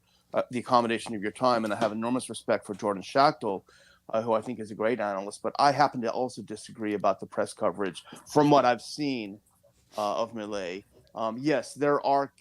accommodation of your time, and I have enormous respect for Jordan Schachtel, who I think is a great analyst, but I happen to also disagree about the press coverage from what I've seen of Milei. Yes, there are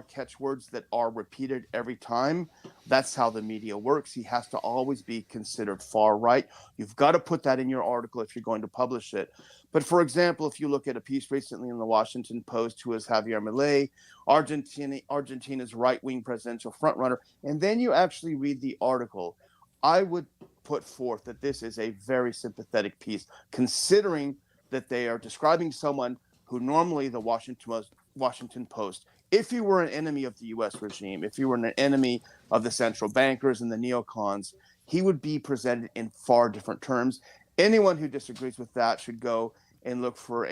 catchwords that are repeated every time. That's how the media works. He has to always be considered far right. You've got to put that in your article if you're going to publish it. But for example, if you look at a piece recently in the Washington Post, who is Javier Melei, Argentina's right-wing presidential frontrunner, and then you actually read the article, I would put forth that this is a very sympathetic piece, considering that they are describing someone who normally the Washington Post, if he were an enemy of the U.S. regime, if he were an enemy of the central bankers and the neocons, he would be presented in far different terms. Anyone who disagrees with that should go and look for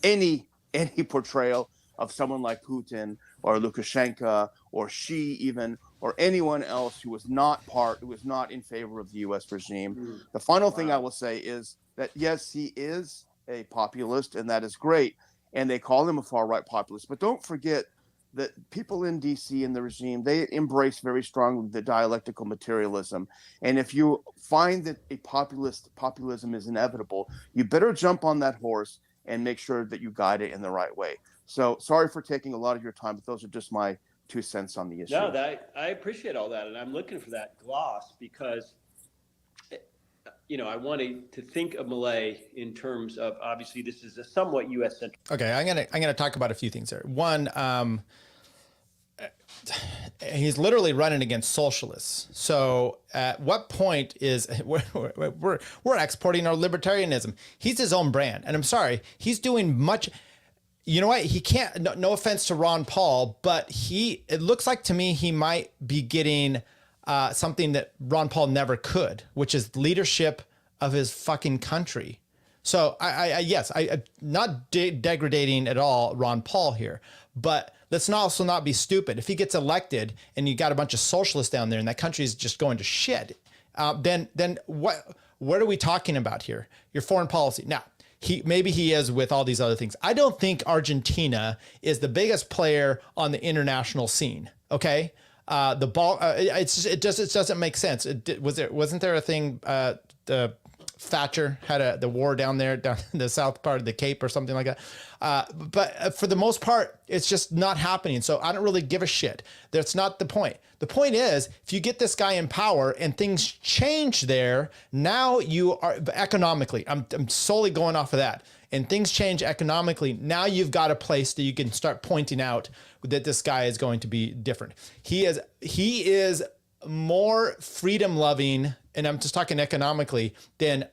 any portrayal of someone like Putin or Lukashenko or Xi even, or anyone else who was not in favor of the U.S. regime. The final thing I will say is that, yes, he is a populist, and that is great. And they call him a far-right populist. But don't forget that people in D.C. and the regime, they embrace very strongly the dialectical materialism. And if you find that populism is inevitable, you better jump on that horse and make sure that you guide it in the right way. So sorry for taking a lot of your time, but those are just my 2 cents on the issue. No, I appreciate all that. And I'm looking for that gloss because I wanted to think of Milei in terms of, obviously this is a somewhat U.S. centric. Okay, I'm gonna talk about a few things there. One, he's literally running against socialists. So at what point is we're exporting our libertarianism? He's his own brand, and I'm sorry, he's doing much. You know what? He can't. No offense to Ron Paul, but it looks like to me he might be getting something that Ron Paul never could, which is leadership of his fucking country. So yes, I not degrading at all Ron Paul here, but let's also not be stupid. If he gets elected and you got a bunch of socialists down there and that country is just going to shit, then what are we talking about here? Your foreign policy. Now, maybe he is with all these other things. I don't think Argentina is the biggest player on the international scene. Okay, the ball. It doesn't make sense. Wasn't there a thing? Thatcher had the war down there, down in the south part of the Cape or something like that. But for the most part, it's just not happening. So I don't really give a shit. That's not the point. The point is, if you get this guy in power and things change there, now you are economically, I'm solely going off of that, and things change economically. Now you've got a place that you can start pointing out that this guy is going to be different. He is more freedom loving, and I'm just talking economically, than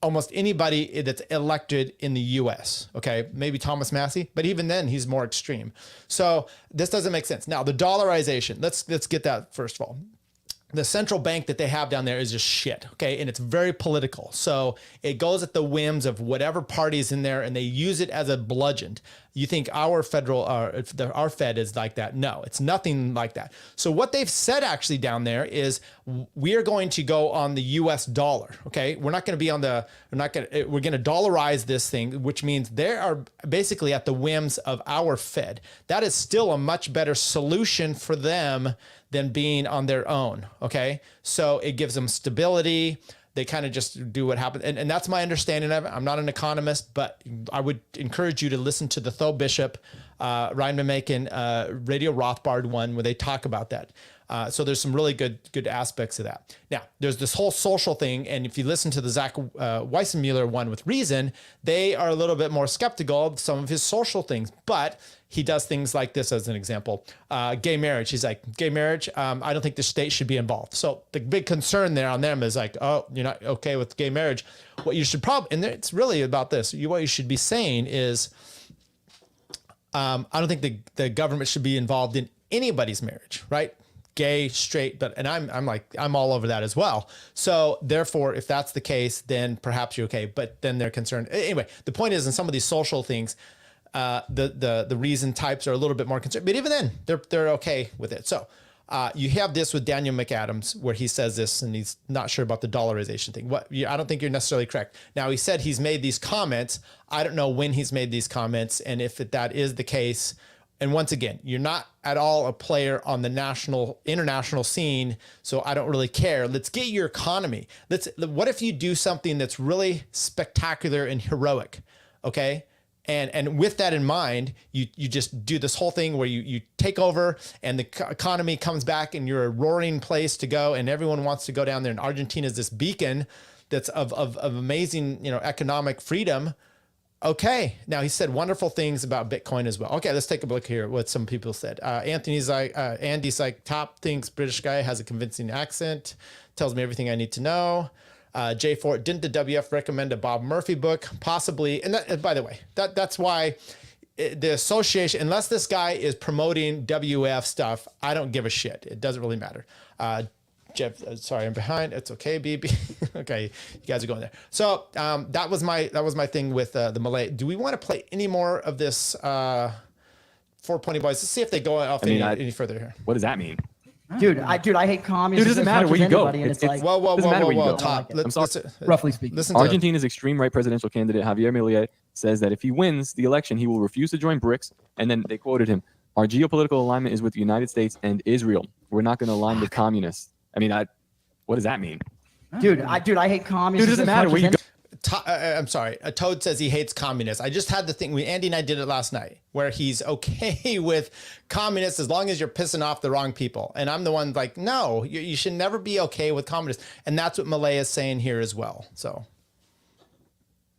almost anybody that's elected in the US. Okay, maybe Thomas Massey, but even then he's more extreme. So this doesn't make sense. Now the dollarization, let's get that first of all. The central bank that they have down there is just shit, okay? And it's very political. So it goes at the whims of whatever party is in there, and they use it as a bludgeon. You think our Fed is like that? No, it's nothing like that. So what they've said actually down there is we are going to go on the US dollar, okay? We're not going to be on we're going to dollarize this thing, which means they are basically at the whims of our Fed. That is still a much better solution for them than being on their own, okay? So it gives them stability. They kind of just do what happens. And that's my understanding of it. I'm not an economist, but I would encourage you to listen to the Tho Bishop, Ryan McMakin, Radio Rothbard one, where they talk about that. So there's some really good aspects of that. Now, there's this whole social thing, and if you listen to the Zach Weissenmuller one with Reason, they are a little bit more skeptical of some of his social things, but he does things like this as an example. Gay marriage. He's like, gay marriage, I don't think the state should be involved. So the big concern there on them is like, oh, you're not okay with gay marriage. What you should probably, and it's really about this, what you should be saying is, I don't think the government should be involved in anybody's marriage, right? Gay, straight, and I'm all over that as well. So therefore, if that's the case, then perhaps you're okay. But then they're concerned. Anyway, the point is, in some of these social things, the reason types are a little bit more concerned. But even then, they're okay with it. So you have this with Daniel McAdams, where he says this, and he's not sure about the dollarization thing. I don't think you're necessarily correct. Now, he said he's made these comments. I don't know when he's made these comments, and if that is the case. And once again, you're not at all a player on the international scene, so I don't really care. Let's get your economy. What if you do something that's really spectacular and heroic, okay? And with that in mind, you just do this whole thing where you take over and the economy comes back and you're a roaring place to go and everyone wants to go down there. And Argentina is this beacon that's of amazing, economic freedom. Okay. Now he said wonderful things about Bitcoin as well. Okay, let's take a look here. What some people said. Andy's like, top thinks British guy has a convincing accent. Tells me everything I need to know. J4, didn't the WF recommend a Bob Murphy book? Possibly. And by the way, that's why the association, unless this guy is promoting WF stuff, I don't give a shit. It doesn't really matter. Jeff, sorry, I'm behind. It's okay, BB. Okay, you guys are going there. So that was my thing with the Melei. Do we want to play any more of this 420 boys? Let's see if they go off any further here. What does that mean? Dude, I hate communism. Dude, it doesn't matter where you go. Whoa, Top. I'm sorry. Roughly speaking. Argentina's extreme right presidential candidate Javier Melei says that if he wins the election, he will refuse to join BRICS. And then they quoted him, "Our geopolitical alignment is with the United States and Israel. We're not going to align with communists." I mean, what does that mean? Dude, I hate communism. Dude, it doesn't matter where you go. I'm sorry. Toad says he hates communists. I just had the thing. Andy and I did it last night, where he's okay with communists as long as you're pissing off the wrong people. And I'm the one like, no, you should never be okay with communists. And that's what Melei is saying here as well. So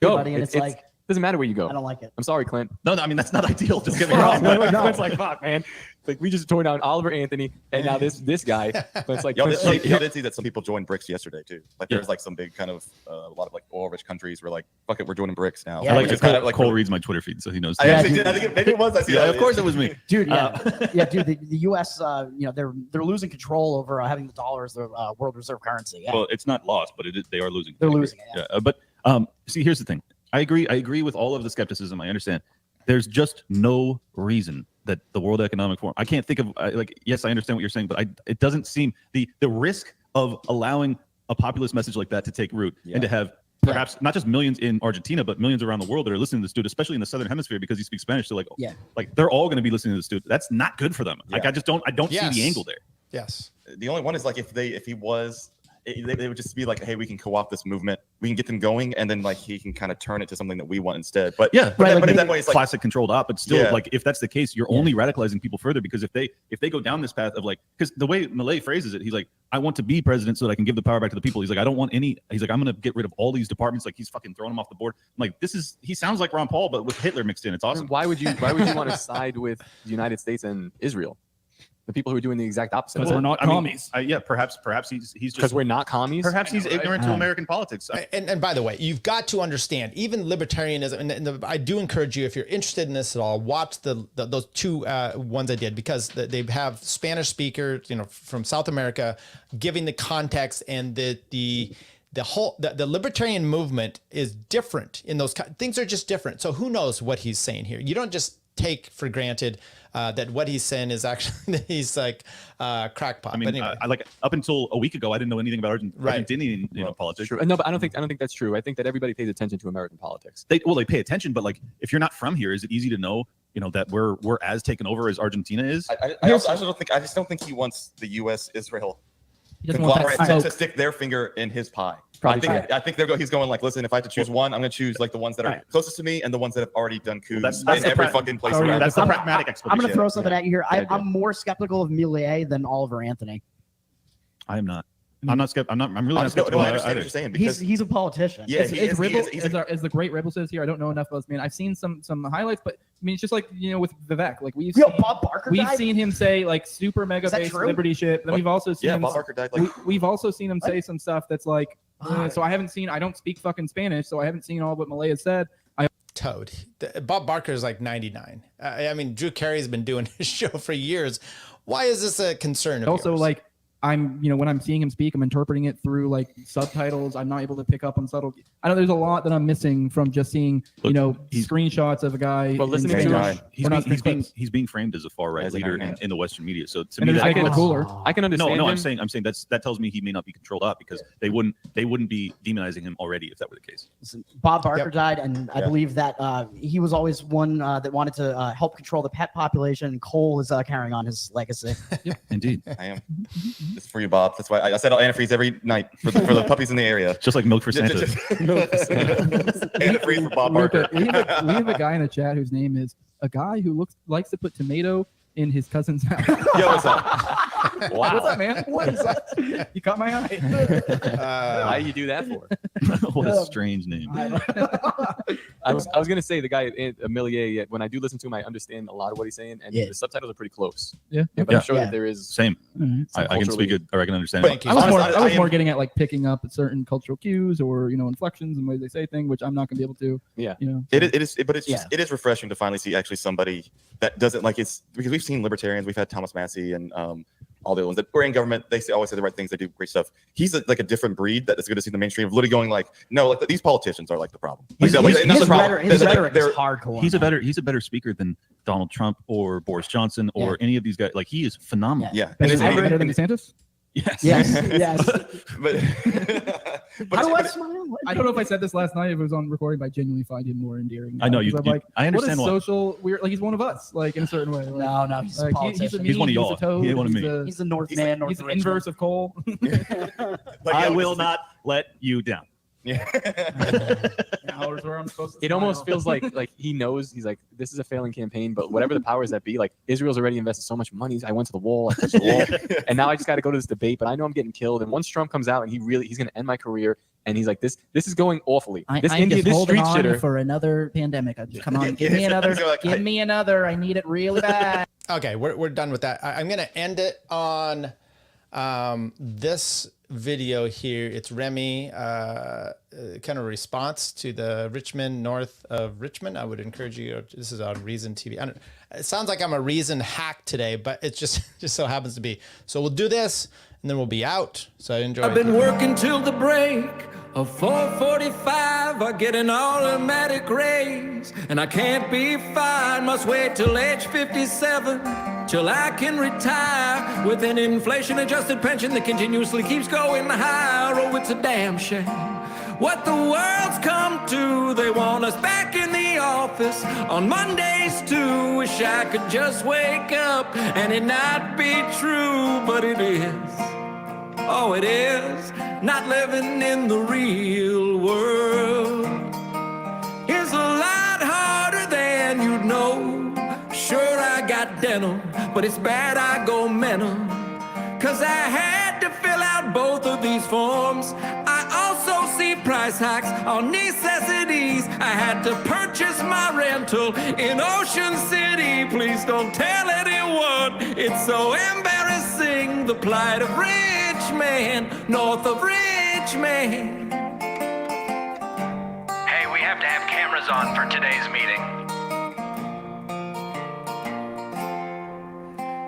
go. And it's like, doesn't matter where you go. I don't like it. I'm sorry, Clint. No, I mean that's not ideal. Just get me wrong. Clint's like, fuck, man. Like we just tore down Oliver Anthony, and now this guy. Clint's like, y'all did see that some people joined BRICS yesterday too. Like there's like some big kind of a lot of like oil-rich countries were like, fuck it, we're joining BRICS now. Yeah, I like it's kind of like Cole reads my Twitter feed, so he knows. I actually did. I think maybe it was. Of course it was me, dude. Yeah, dude. The U.S. They're losing control over having the dollar as their world reserve currency. Yeah. Well, it's not lost, but they are losing. They're losing it. Yeah. But see, here's the thing. I agree with all of the skepticism. I understand. There's just no reason that the World Economic Forum. I can't think of yes, I understand what you're saying, but it doesn't seem the risk of allowing a populist message like that to take root and to have perhaps not just millions in Argentina, but millions around the world that are listening to this dude, especially in the Southern Hemisphere because he speaks Spanish. So like they're all going to be listening to this dude. That's not good for them. Like I don't see the angle there. Yes. The only one is like if he was, they would just be like, hey, we can co-opt this movement, we can get them going, and then like he can kind of turn it to something that we want instead. But but in that way, it's like classic controlled op. But still, like if that's the case, you're only radicalizing people further because if they go down this path of like, because the way Melei phrases it, he's like, I want to be president so that I can give the power back to the people. He's like, I don't want any. He's like, I'm going to get rid of all these departments. Like he's fucking throwing them off the board. I'm like, he sounds like Ron Paul, but with Hitler mixed in. It's awesome. Why would you want to side with the United States and Israel? The people who are doing the exact opposite. Because we're not commies. Yeah, perhaps he's just because we're not commies. Perhaps he's ignorant to American politics. And by the way, you've got to understand, even libertarianism, and I do encourage you, if you're interested in this at all, watch those two ones I did, because they have Spanish speakers, from South America, giving the context, and the libertarian movement is different in those things are just different. So who knows what he's saying here? You don't just take for granted that what he's saying is actually he's like crackpot. I mean, but anyway. I like up until a week ago, I didn't know anything about Argentinian politics. True. No, but I don't think that's true. I think that everybody pays attention to American politics. They pay attention, but like if you're not from here, is it easy to know that we're as taken over as Argentina is? I just don't think he wants the U.S. Israel conglomerate to stick their finger in his pie. I think he's going like, listen, if I have to choose one, I'm going to choose like the ones that are closest to me and the ones that have already done coups in every fucking place around. That's the pragmatic explanation. I'm going to throw something at you here. I'm more skeptical of Milei than Oliver Anthony. I am not. I'm not skeptical. I'm really not skeptical. I understand what you're saying because he's a politician. Yeah, as the great Rebel says here, I don't know enough about this man. I've seen some highlights, but I mean, it's just like with Vivek. Like we've Bob Barker. We've seen him say like super mega based liberty shit. Then we've also seen Bob Barker died. Like we've also seen him say some stuff that's like. So I don't speak fucking Spanish, so I haven't seen all what Melei has said. Toad. Bob Barker is like 99. I mean, Drew Carey's been doing his show for years. Why is this a concern of also yours? Like I'm, when I'm seeing him speak, I'm interpreting it through like subtitles. I'm not able to pick up on subtle. I know there's a lot that I'm missing from just seeing, screenshots of a guy. Well, listening to him, he's being framed as a far right leader in the Western media. So to me, that I can understand. No, I'm saying that tells me he may not be controlled up because they wouldn't be demonizing him already if that were the case. Listen, Bob Barker died, and I believe that he was always one that wanted to help control the pet population. And Cole is carrying on his legacy. Indeed, I am. This is for you, Bob. That's why I set out antifreeze every night for the puppies in the area. Just like milk for Santa. Antifreeze for Bob Barker. We have a guy in the chat whose name is a guy who likes to put tomato in his cousin's mouth. Yo, what's up? Wow. What's up, man? What is that? You caught my eye. Why do you do that for? What a strange name. I was gonna say the guy Melei. When I do listen to him, I understand a lot of what he's saying, and the subtitles are pretty close. But I'm sure that there is same. I can speak it, or I can understand. I was more getting at like picking up certain cultural cues or inflections and ways they say things, which I'm not gonna be able to. Yeah. It is refreshing to finally see actually somebody that doesn't like it's because we've seen libertarians, we've had Thomas Massey and all the other ones that were in government. They always say the right things. They do great stuff. He's like a different breed that is good to see in the mainstream of literally going like, no, like these politicians are like the problem. His rhetoric is hardcore. He's a better speaker than Donald Trump or Boris Johnson or any of these guys. Like he is phenomenal. Yeah. And is he better than DeSantis? Yes. But how do I smile? I don't know if I said this last night. If it was on recording, but I genuinely find him more endearing. I know you. I understand what a social weird. Like he's one of us. Like in a certain way. Like, no, he's like, a politician. He's one of y'all. He's one of me. He's the Northman. He's the inverse of Cole. I will not let you down. It almost feels like he knows. He's like, this is a failing campaign, but whatever the powers that be, like Israel's already invested so much money. I went to the wall, I touched the wall, and now I just got to go to this debate. But I know I'm getting killed. And once Trump comes out and he's going to end my career, and he's like, this is going awfully. I'm this just holding street on shitter for another pandemic. Come on, give me another. Give me another. I need it really bad. Okay, we're done with that. I'm going to end it on this video here. It's Remy, kind of a response to the Richmond, north of Richmond. I would encourage you. This is on Reason TV. It sounds like I'm a Reason hack today, but it just so happens to be. So we'll do this, and then we'll be out. So I enjoy. I've been working till the break A 445, I get an automatic raise, and I can't be fired, must wait till age 57, till I can retire, with an inflation-adjusted pension that continuously keeps going higher. Oh, it's a damn shame what the world's come to. They want us back in the office on Mondays too. Wish I could just wake up and it not be true, but it is. Oh, it is not living in the real world. It's a lot harder than you'd know. Sure, I got dental, but it's bad I go mental, 'cause I had to fill out both of these forms. I also see price hikes on necessities. I had to purchase my rental in Ocean City. Please don't tell anyone, it's so embarrassing, the plight of rich man north of Richmond. Hey, we have to have cameras on for today's meeting.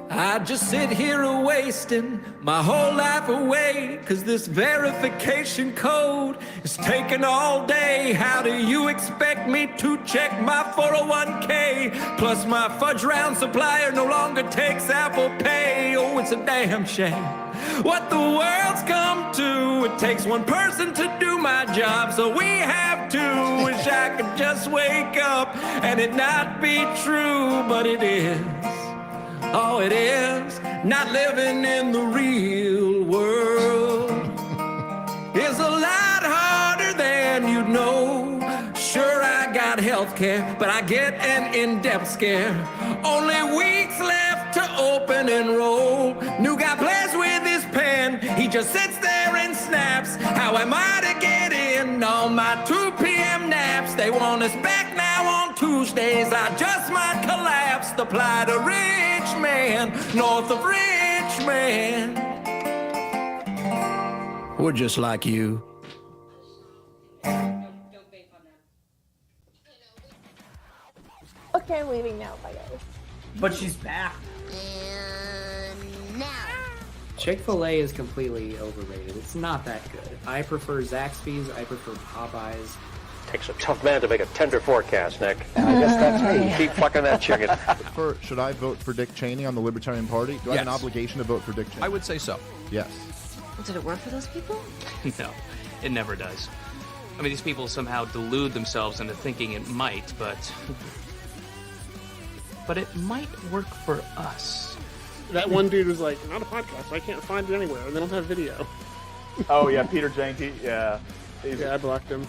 I just sit here wasting my whole life away, 'cause this verification code is taking all day. How do you expect me to check my 401k? Plus my fudge round supplier no longer takes Apple Pay. Oh, it's a damn shame what the world's come to. It takes one person to do my job, so we have to. Wish I could just wake up and it not be true, but it is. Oh, it is not living in the real world. It's a lot harder than you know. Sure, I got health care, but I get an in-depth scare. Only weeks left to open enroll. New guy plays with his pen, he just sits there and snaps. How am I to get in on my 2 p.m. naps? They want us back now on Tuesdays, I just might collapse. The plight of rich man north of Richmond. We're just like you. Okay, I'm leaving now. Bye, guys. But she's back. Chick-fil-A is completely overrated. It's not that good. I prefer Zaxby's. I prefer Popeyes. Takes a tough man to make a tender forecast, Nick. And I guess that's me. Keep fucking that chicken. Should I vote for Dick Cheney on the Libertarian Party? Do I have an Yes. obligation to vote for Dick Cheney? I would say so. Yes. Did it work for those people? No, it never does. I mean, these people somehow delude themselves into thinking it might, but it might work for us. That one dude was like, not a podcast. I can't find it anywhere. They don't have video. Oh, yeah, Peter Janke. Yeah. Yeah, I blocked him.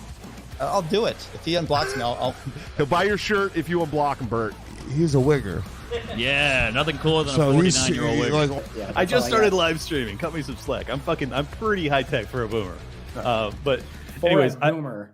I'll do it. If he unblocks me, I'll... He'll buy your shirt if you unblock him, Bert. He's a wigger. Yeah, nothing cooler than So a he's- 49-year-old wigger. like- Yeah, I just that's all I started got. live streaming. Cut me some slack. I'm pretty high tech for a boomer. But For anyways, a boomer.